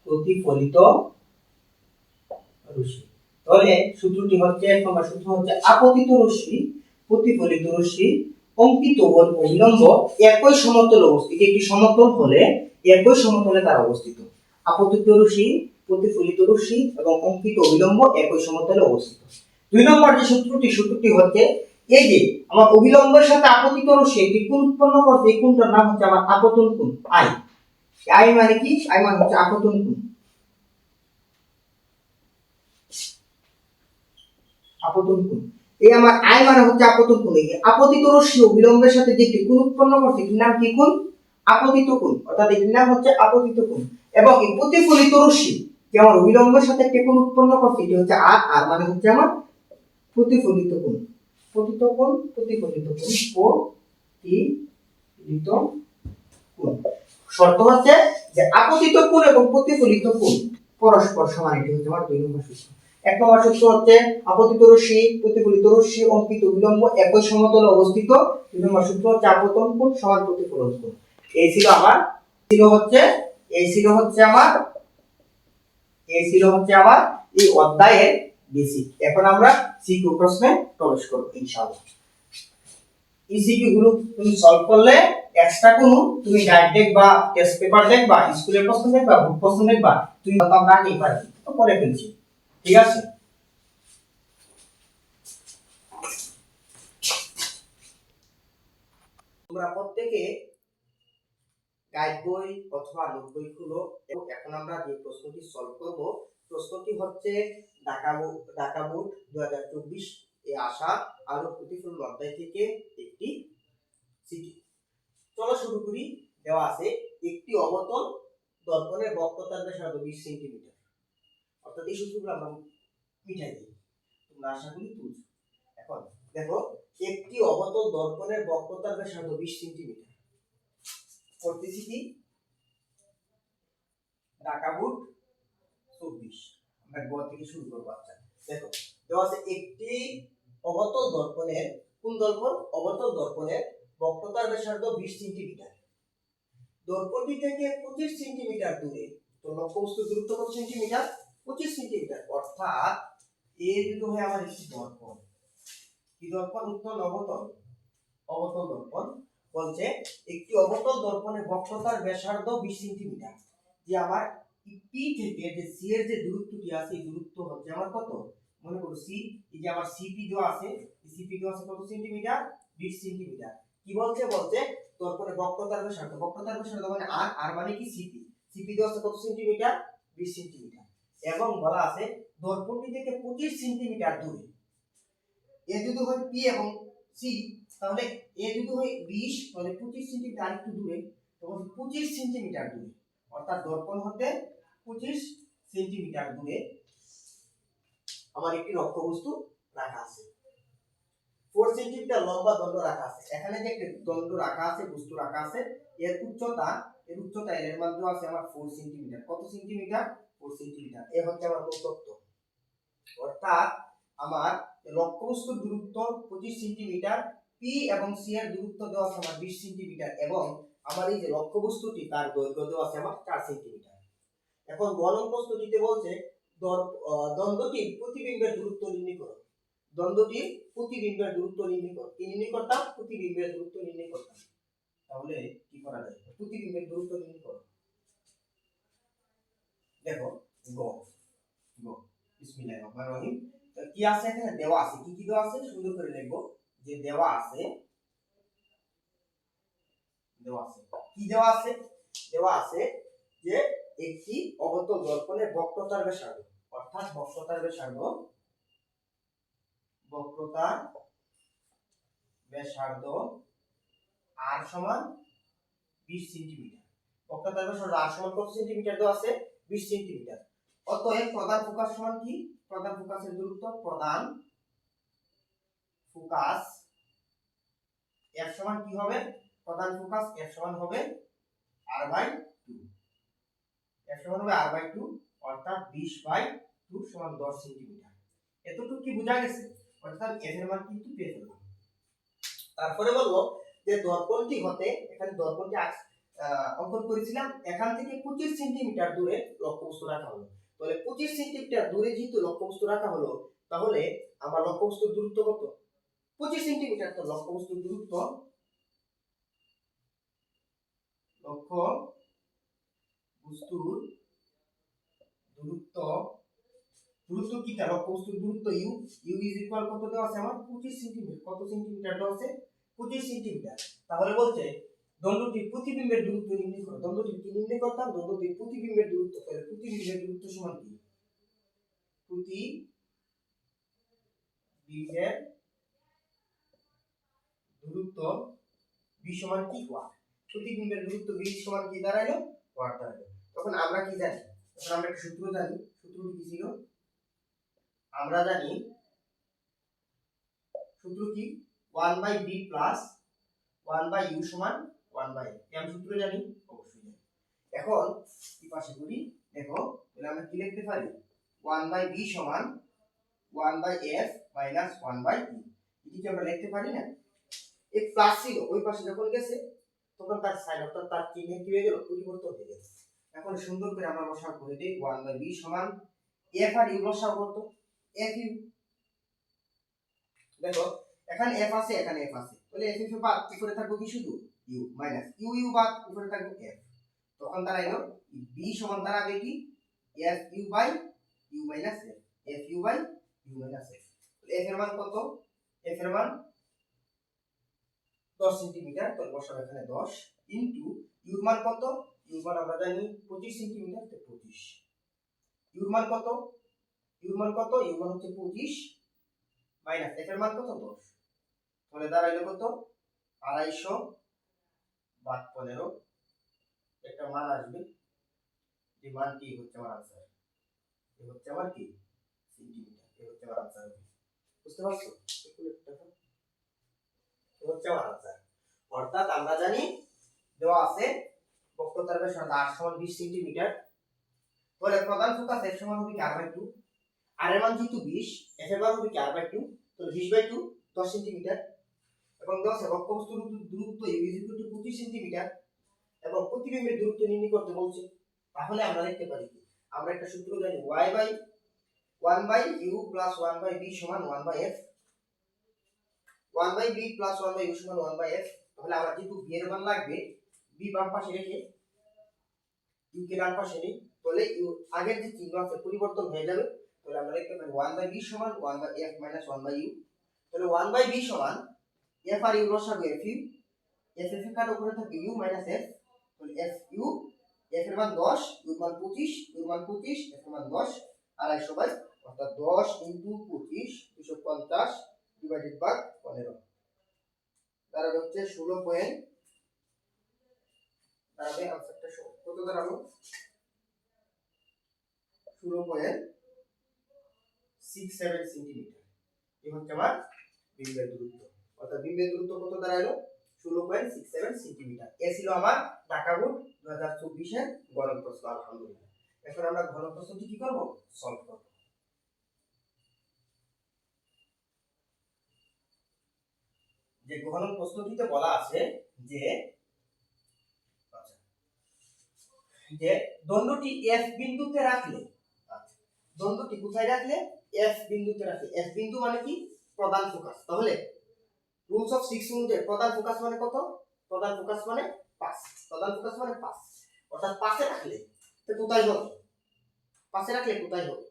প্রতিফলিত রশ্মি। তাহলে সূত্রটি হচ্ছে, তোমার সূত্র হচ্ছে আপতিত রশ্মি, প্রতিফলিত রশ্মি, অঙ্কিত বল অবিলম্ব একই সমতল অবস্থিত। একটি সমতল হলে একই সমতলে তারা অবস্থিত। আপতিত রশ্মি, প্রতিফলিত রশ্মি এবং অঙ্কিত অবিলম্ব একই সমতলে অবস্থিত। দুই নম্বর যে সূত্রটি হচ্ছে এই যে আমার অভিলম্বের সাথে আপতিত রশ্মি একটি কোণ উৎপন্ন করছে, এই কোণটার নাম হচ্ছে আমার আপতন কোণ আই। আই মানে কি? আই মানে হচ্ছে আপতন কোণ। আপতন কোণ, এই আমার আই মানে হচ্ছে আপতন কোণ। এই আপতিত রশ্মি অভিলম্বের সাথে যে একটি কোণ উৎপন্ন করছে এর নাম কি কোণ? আপতিত কোণ, অর্থাৎ এর নাম হচ্ছে আপতিত কোণ। এবং এই প্রতিফলিত রশ্মি যে আমার অভিলম্বের সাথে একটি কোণ উৎপন্ন করছে এটি হচ্ছে আর, আর মানে হচ্ছে আমার প্রতিফলিত কোণ। প্রতিফলিত কোণ, প্রতিফলিত কোণ, প্রতিফলিত কোণ। শর্ত হচ্ছে যে আপতিত কোণ এবং প্রতিফলিত কোণ পরস্পর সমান, এটি হচ্ছে আমার দুই নম্বর সূত্র। এক নম্বর সূত্র হচ্ছে আপতিত রশ্মি প্রতিফলিত রশ্মি অঙ্কিত বিলম্ব একই সমতলে অবস্থিত। দুই নম্বর সূত্র হচ্ছে আপতন কোণ সমান প্রতিফলন কোণ। এই ছিল আমার এই ছিল হচ্ছে আমার এই অধ্যায়ের বেসিক। এখন আমরা সিকিউ প্রশ্নে প্রবেশ করব ইনশাআল্লাহ। ইসিকিউ গুলো তুমি সলভ করলে এক্সট্রা কোনো তুমি গাইড দেখবা, টেস্ট পেপার দেখবা, স্কুলের প্রশ্ন দেখবা, বুক প্রশ্ন দেখবা, তুমি তো আমরা আগেই পারবি, তো করে ফেলছি। ঠিক আছে, তোমরা প্রত্যেকে গাইড বই অথবা নোট বই খুলো। এখন আমরা যে প্রশ্নটি সলভ করব, প্রশ্নটি হচ্ছে ঢাকা বোর্ড 2024 এ আসা আলোক প্রতিফলন অধ্যায় থেকে একটি সিটি। চলো শুরু করি। দেওয়া আছে একটি অবতল দর্পণের বক্রতার ব্যাসার্ধ 20 সেন্টিমিটার। অর্থাৎ এই সূত্রগুলো আমরা মিটাই দিই, তোমরা আশা করি বুঝছো। এখন দেখো একটি অবতল দর্পণের বক্রতার ব্যাসার্ধ 20 সেন্টিমিটার করতেছি কি ঢাকা বোর্ড 24, আমরা গ থেকে শুরু করব। আচ্ছা দেখো দেওয়া আছে একটি অবতল দর্পণের, কোন দর্পণ? অবতল দর্পণের বক্রতার ব্যাসার্ধ 20 সেন্টিমিটার। দর্পণটি থেকে 25 সেন্টিমিটার দূরে, তো লক্ষ্যবস্তুর দূরত্ব কত সেন্টিমিটার? 25 সেন্টিমিটার। অর্থাৎ এ যদি হয় আমার একটি দর্পণ, কি দর্পণ? উত্তল অবতল দর্পণ। বলছে একটি অবতল দর্পণের বক্রতার ব্যাসার্ধ 20 সেন্টিমিটার। যে আমার পি থেকে যে সি এর যে দূরত্বটি আছে এই দূরত্ব হচ্ছে আমার কত? মনে করো সি, এই যে আমার সিপি দেওয়া আছে, এই সিপি দেওয়া আছে কত সেন্টিমিটার? 20 সেন্টিমিটার। কি বলছে? বলছে দর্পণের বক্রতার ব্যাসার্ধ মানে আর, আর মানে কি সিপি, সিপি দেওয়া আছে কত সেন্টিমিটার? 20 সেন্টিমিটার। এবং বলা আছে দর্পণটি থেকে 25 সেন্টিমিটার দূরে। এ যদি হয় পি এবং সি, তাহলে এ যদি হয় 20, তাহলে 25 সেন্টিমিটার একটু দূরে, তখন 25 সেন্টিমিটার দূরে। অর্থাৎ দর্পণ হতে 25 সেন্টিমিটার দূরে আমার একটি লক্ষ্যবস্তু রাখা আছে। 4 সেন্টিমিটার লম্বা দণ্ড রাখা আছে। এখানে যে একটি দণ্ড রাখা আছে, বস্তু রাখা আছে, এর উচ্চতা এর মধ্যে আছে আমার 4 সেন্টিমিটার। কত সেন্টিমিটার? 4 সেন্টিমিটার। এ হচ্ছে আমার মূল তথ্য। অর্থাৎ আমার লক্ষ্যবস্তুর দূরত্ব 25 সেন্টিমিটার, পি এবং সি এর দূরত্ব দেওয়া আছে আমার 20 সেন্টিমিটার, এবং আমার এই যে লক্ষ্যবস্তুটি তার দৈর্ঘ্য দেওয়া আছে আমার 4 সেন্টিমিটার। এখন বলন প্রশ্নটিতে বলছে দ্বন্দ্বটির প্রতিবিম্বের দূরত্ব নির্ণয় করো। দ্বন্দ্বটির প্রতিবিম্বের দূরত্ব নির্ণয় করো। কি নির্ণয় করতাম? প্রতিবিম্বের দূরত্ব নির্ণয় করতাম। তাহলে কি করা যায়? প্রতিবিম্বের দূরত্ব নির্ণয় করো। দেখো গো বিসমিল্লাহির রহমানির রহিম। তো কি আছে এখানে? দেওয়া আছে। কি কি দেওয়া আছে সুন্দর করে লিখবো, যে দেওয়া আছে কি দেওয়া আছে? দেওয়া আছে যে একটি অবতল দর্পণের বক্রতার ব্যাসার্ধ, অর্থাৎ বক্রতার ব্যাসার্ধ আর সমান 20 সেন্টিমিটার। বক্রতার ব্যাসার্ধ আর সমান কত সেন্টিমিটার দেওয়া আছে? 20 সেন্টিমিটার। অতএব প্রধান ফোকাস সমান কি? প্রধান ফোকাসের দূরত্ব, প্রধান ফোকাস এফ সমান কি হবে? প্রধান ফোকাস এফ সমান হবে r/2, এফ সমান হবে r/2, অর্থাৎ 20/2 সমান 10 সেন্টিমিটার। এতটুকু কি বোঝা গেছে? অর্থাৎ এফ এর মান কিন্তু পেয়ে ফেললাম। তারপরে বলবো যে দর্পণটি হতে, এখানে দর্পণটি অঙ্কন করেছিলাম, এখান থেকে 25 সেন্টিমিটার দূরে লক্ষ্যবস্তু রাখা হলো। তাহলে 25 সেন্টিমিটার দূরে যেহেতু লক্ষ্যবস্তু রাখা হলো, তাহলে আমার লক্ষ্যবস্তুর দূরত্ব কত? 25 সেন্টিমিটার। তো লক্ষ্যবস্তুর দূরত্ব, লক্ষ্যবস্তুর দূরত্ব দূরত্ব কি তার বস্তুর দূরত্ব ইউ, ইউ ইজ ইকুয়াল কত দেওয়া আছে আমার 25 সেন্টিমিটার। কত সেন্টিমিটার দেওয়া আছে 25 সেন্টিমিটার। তাহলে বলছে দণ্ডটির প্রতিবিম্বের দূরত্ব নির্ণয় করো। দণ্ডটির কি নির্ণয় করতাম? দণ্ডটির প্রতিবিম্বের দূরত্ব। তাহলে প্রতিবিম্বের দূরত্ব সমান কি? প্রতিবিম্বের দূরত্ব b সমান কি ওয়াট। প্রতিবিম্বের দূরত্ব b সমান কি দাঁড়ালো? ওয়াট দাঁড়ালো। তখন আমরা কি জানি? তখন আমরা একটা সূত্র জানি। সূত্রটি কি ছিল? আমরা জানি সূত্র কি 1/b প্লাস 1/u সমান 1/f। আমি সূত্র জানি, অবশ্যই জানি। এখন কি পাশে করি দেখো, তাহলে আমরা কি লিখতে পারি? 1/b সমান 1/f মাইনাস 1/e। এটি কি আমরা লিখতে পারি না? এই প্লাস ছিল, ওই পাশে যখন গেছে তখন তার সাইন অর্থাৎ তার চিহ্ন কি হয়ে গেল? পরিবর্তন হয়ে গেছে। এখন সুন্দর করে আমরা লসাগু করে দেই। 1/b সমান f আর u লসাগু কত? fu। দেখো এখানে f আছে, এখানে f আছে, তাহলে f বাদ উপরে থাকবে কি? শুধু u মাইনাস u বাদ উপরে থাকবে f। তখন দাঁড়াইলো b সমান দাঁড়াবে কি? fu by u minus f। fu by u minus f। f এর মান কত? f এর মান 10 সেন্টিমিটার। তো বসাবো এখানে 10 ইনটু u এর মান কত? u এর মান আমরা জানি 25 সেন্টিমিটার। তো 25 u এর মান কত? u এর মান কত? u এর মান হচ্ছে 25 মাইনাস f এর মান কত? 10। তাহলে দাঁড়াইলো কত? 250 ভাগ 15। একটা মান আসবে, যে মানটি হচ্ছে আমার आंसर। এই হচ্ছে আমার কি? সেন্টিমিটার। এই হচ্ছে আমার आंसर। বুঝতে পারছো? এই হচ্ছে আমার आंसर। অর্থাৎ আমরা জানি দেওয়া আছে বক্রতার ব্যাস 8 সমান 20 সেন্টিমিটার। তাহলে প্রধান ফোকাস f সমান হবে কি r/2। r এর মান যেহেতু 20, f এর মান হবে কি r/2, তো 20/2 10 সেন্টিমিটার। এবং দেওয়া আছে বক্রবস্তুর দূরত্ব u = 25 সেন্টিমিটার এবং প্রতিবিম্বের দূরত্ব নির্ণয় করতে বলছে। তাহলে আমরা লিখতে পারি কি? আমরা একটা সূত্র জানি y/1/u + 1/b সমান 1/f। 1/b + 1/u সমান 1/f। তাহলে আমরা যেহেতু b এর মান লাগবে, b বাম পাশে রেখে u কে ডান পাশে নিই, তাহলে u আগের যে চিহ্ন আছে পরিবর্তন হয়ে যাবে। তাহলে আমরা লিখতে পারি 1/b সমান 1/f - 1/u। তাহলে 1/b সমান f আর u লসাগু fu। f এর কার উপরে থাকে u - f। তাহলে fu, f এর মান 10, u এর মান 25, u এর মান 25, f এর মান 10, 250 বাই অর্থাৎ 10 * 25 250 ডিভাইডেড বাই 15। তার হচ্ছে 16 পয়েন্ট। তাহলে आंसरটা কত দাঁড়ালো? 16.67 সেন্টিমিটার। এই হচ্ছে আমার বিম্বের দূরত্ব। অর্থাৎ বিম্বের দূরত্ব কত দাঁড়ালো? 16.67 সেন্টিমিটার। এ ছিল আমার ঢাকা বোর্ড 2024 এর গণন প্রশ্ন। আলহামদুলিল্লাহ। এখন আমরা ঘন প্রশ্নটি কি করব? সলভ করব। যে ঘন প্রশ্নটিতে বলা আছে যে যে দণ্ডটি f বিন্দুতে রাখলে, আচ্ছা দণ্ডটি কোথায় রাখলে? f বিন্দুতে রাখলে। f বিন্দু মানে কি? প্রধান ফোকাস। তাহলে রুলস অফ 6 অনুযায়ী প্রধান ফোকাস মানে কত? প্রধান ফোকাস মানে 5। প্রধান ফোকাস মানে 5। অর্থাৎ 5 এ রাখলে তো কোথায় হবে? 5 এ রাখলে কোথায় হবে?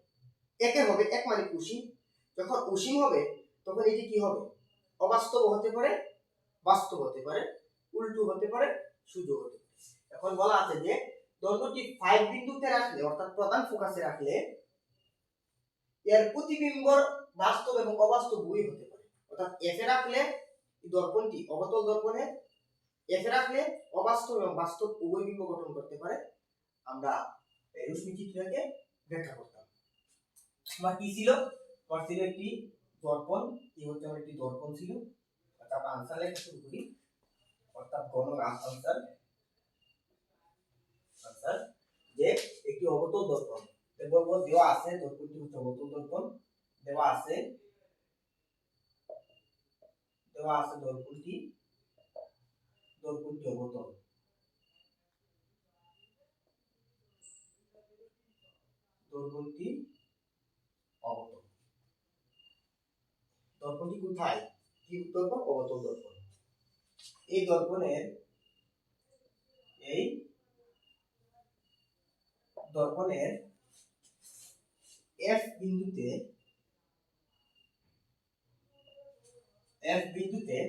একে হবে। এক মানে অসীম। যখন অসীম হবে তখন এটি কি হবে? অবাস্তব হতে পারে, বাস্তব হতে পারে, উল্টো হতে পারে, সোজা হতে পারে। এখন বলা আছে যে দণ্ডটি 5 বিন্দুতে রাখলে অর্থাৎ প্রধান ফোকাসে রাখলে এর প্রতিবিম্ব বাস্তব এবং অবাস্তব উভয়ই হতে পারে। অর্থাৎ f এ রাখলে এই দর্পণটি অবতল দর্পণে f এ রাখলে অবাস্তব এবং বাস্তব উভয় বিম্ব গঠন করতে পারে। আমরা এই রশ্মি চিত্রকে ব্যাখ্যা করতাম। আমার কি ছিল? আমার ছিল একটি দর্পণ। এই হচ্ছে আমার একটি দর্পণ ছিল। অর্থাৎ আনসার লেখা শুরু করি। অর্থাৎ গণ আনসার যে একটি অবতল দর্পণ। বলবো দেওয়া আছে দর্পণটি হচ্ছে অবতল দর্পণ। দেওয়া আছে দর্পণটি অবতল। দর্পণটি অবতল। দর্পণটি কোথায়? কি দর্পণ? অবতল দর্পণ। এই দর্পণের এফ বিন্দুতে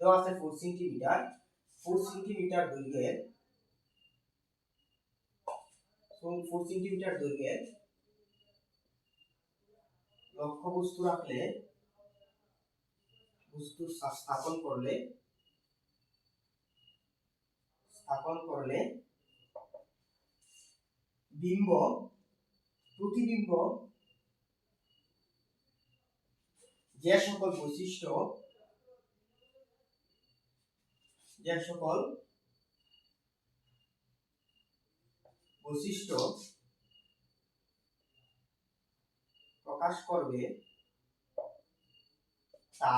দেওয়া আছে 4 সেন্টিমিটার দৈর্ঘ্যের 4 সেন্টিমিটার দৈর্ঘ্যের লক্ষ্যবস্তু রাখলে বস্তু স্থাপন করলে প্রতিবিম্ব যে সকল বৈশিষ্ট্য প্রকাশ করবে তা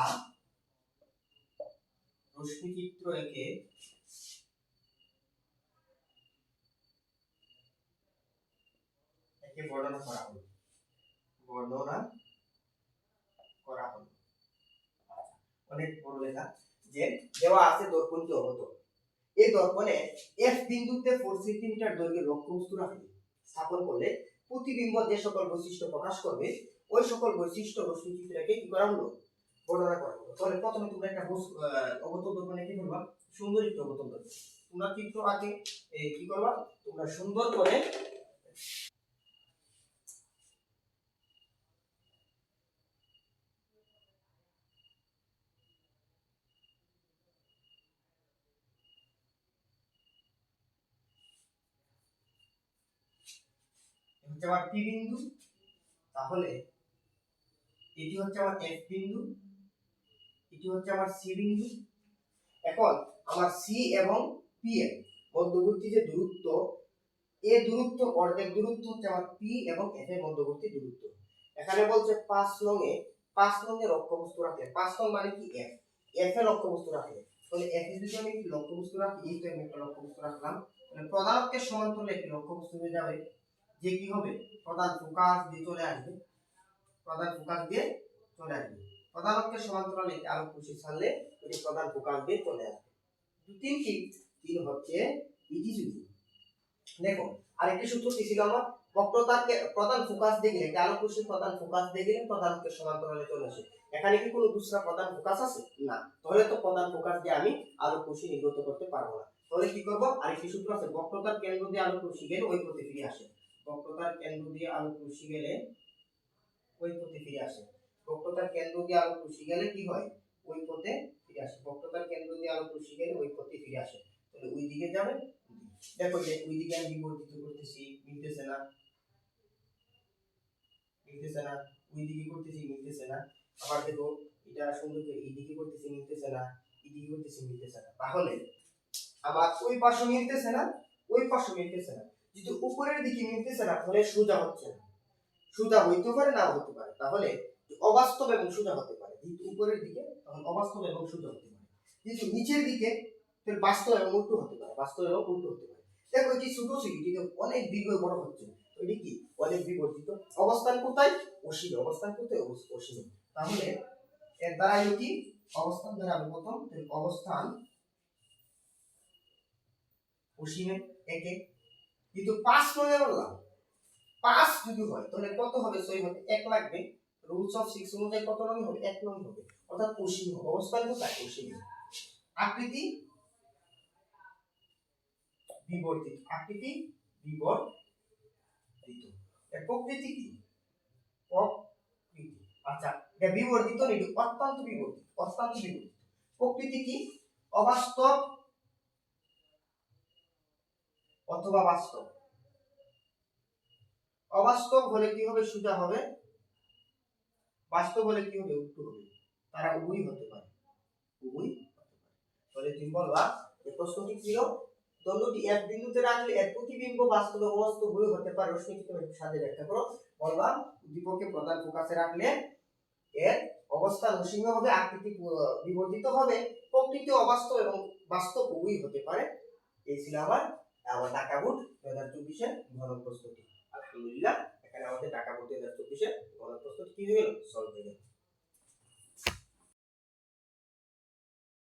রশ্মিচিত্র একে বর্ণনা করা হলো। অনেক বড় লেখা যে দেওয়া আছে দর্পণটি অবতল। এই দর্পণে এফ বিন্দুতে 4 সেন্টিমিটার দৈর্ঘ্যের লক্ষ্যবস্তু রাখলে স্থাপন করলে প্রতিবিম্ব যে সকল বৈশিষ্ট্য প্রকাশ করবে ওই সকল বৈশিষ্ট্য রশ্মিচিত্রকে কি করা হলো, বর্ণনা করা হলো। তাহলে প্রথমে তোমরা একটা অবতল দর্পণে কি করবা, সুন্দর একটি অবতল দর্পণ তোমরা চিত্র আগে কি করবা, তোমরা সুন্দর করে হচ্ছে আমার পি বিন্দু, তাহলে এটি হচ্ছে আমার এফ বিন্দু, এটি হচ্ছে আমার সি বিন্দু। এখন আমার সি এবং পি এর মধ্যবর্তী যে দূরত্ব, এই দূরত্ব অর্ধেক দূরত্ব হচ্ছে আমার পি এবং এফ এর মধ্যবর্তী দূরত্ব। এখানে বলছে 5 নং এর লক্ষ্যবস্তু রাখলে, 5 নং মানে কি এফ, এফ এর লক্ষ্যবস্তু রাখলে, তাহলে এফ এর যদি আমি লক্ষ্যবস্তু রাখি, এই তো আমি একটা লক্ষ্যবস্তু রাখলাম, তাহলে প্রধান অক্ষের সমান্তরালে একটি লক্ষ্যবস্তু হয়ে যাবে, যে কি হবে, প্রধান ফোকাস দিয়ে চলে আসবে, প্রধান অক্ষের সমান্তরালে একটি আলোক রশ্মি ছাড়লে এটি প্রধান ফোকাস দিয়ে চলে আসবে। তিন হচ্ছে ইটি যদি দেখো আরেকটি সূত্র কি ছিল আমার, বক্রতাকে প্রধান ফোকাস দিয়ে গেলে একটা আলোক রশ্মি প্রধান ফোকাস দিয়ে গেলে প্রধান অক্ষের সমান্তরালে চলে আসে। এখানে কি কোনো দুসরা প্রধান ফোকাস আছে না, তাহলে তো প্রধান ফোকাস দিয়ে আমি আলোক রশ্মি নির্গত করতে পারবো না। তাহলে কি করব, আরেকটি সূত্র আছে, বক্রতার কেন্দ্র দিয়ে আলোক রশ্মি গেলে ওই পথে ফিরে আসে, বক্রতার কেন্দ্র দিয়ে আলোক রশ্মি গেলে ওই পথে ফিরে আসে, বক্রতার কেন্দ্র দিয়ে আলোক রশ্মি গেলে কি হয়, ওই পথে ফিরে আসে, বক্রতার কেন্দ্র দিয়ে আলোক রশ্মি গেলে ওই পথে ফিরে আসে। তাহলে ওই দিকে যাবে, দেখো যে ওই দিকে আমি বিবর্তিত করতেছি, মিলতেছে না, ওই দিকে করতেছি মিলতেছে না, আবার দেখো এটা সুন্দর করে এই দিকে করতেছি মিলতেছে না, এই দিকে করতেছি মিলতেছে না, তাহলে আবার ওই পাশে মিলতেছে না, ওই পাশে মিলতেছে না, যদি উপরের দিকে মিলতেছে না তাহলে সোজা হচ্ছে না, সোজা হইতে পারে না হতে পারে, তাহলে অবাস্তব এবং সোজা হতে পারে, কিন্তু উপরের দিকে তখন অবাস্তব এবং সোজা হতে পারে, কিন্তু নিচের দিকে তাহলে বাস্তব এবং উল্টো হতে পারে, দেখো এটি ছোট ছিল, কিন্তু অনেক দীর্ঘ বড় হচ্ছে, এটি কি অনেক বিবর্তিত, অবস্থান কোথায়, অসীমে, তাহলে এর দ্বারা কি অবস্থান দ্বারা আমি প্রথম অবস্থান অসীমে একে, কিন্তু 5 নয় বললাম, 5 যদি হয় তাহলে কত হবে, 6 হবে, 1 লাগবে, রুলস অফ 6 অনুযায়ী কত নং হবে, 1 নং হবে, অর্থাৎ অসীম হবে, অবস্থান কোথায়, অসীমে। আকৃতি বিবর্তিত, এর প্রকৃতি কি, আচ্ছা এটা বিবর্তিত নেই, অত্যন্ত বিবর্তিত, প্রকৃতি কি, অবাস্তব অথবা বাস্তব, অবাস্তব হলে কি হবে, সোজা হবে, বাস্তব হলে কি হবে, উল্টো হবে, তারা উভয়ই হতে পারে, তাহলে তুমি বলবা যে প্রশ্নটি ছিল দণ্ডটি এক বিন্দুতে রাখলে এর প্রতিবিম্ব বাস্তব ও অবাস্তব উভয় হতে পারে, রশ্মিচিত্রের সাথে ব্যাখ্যা করো। বলবা উদ্দীপককে প্রধান ফোকাসে রাখলে এর অবস্থান অসীম হবে, আকৃতি বিবর্তিত হবে, প্রকৃতি অবাস্তব এবং বাস্তব উভয়ই হতে পারে। এই ছিল আমার ঢাকা বোর্ড 2024 এর ঘনক প্রস্তুতি। আলহামদুলিল্লাহ এখানে আমাদের ঢাকা বোর্ড 2024 এর ঘনক প্রস্তুতি কি হয়ে গেল, সলভ হয়ে গেল।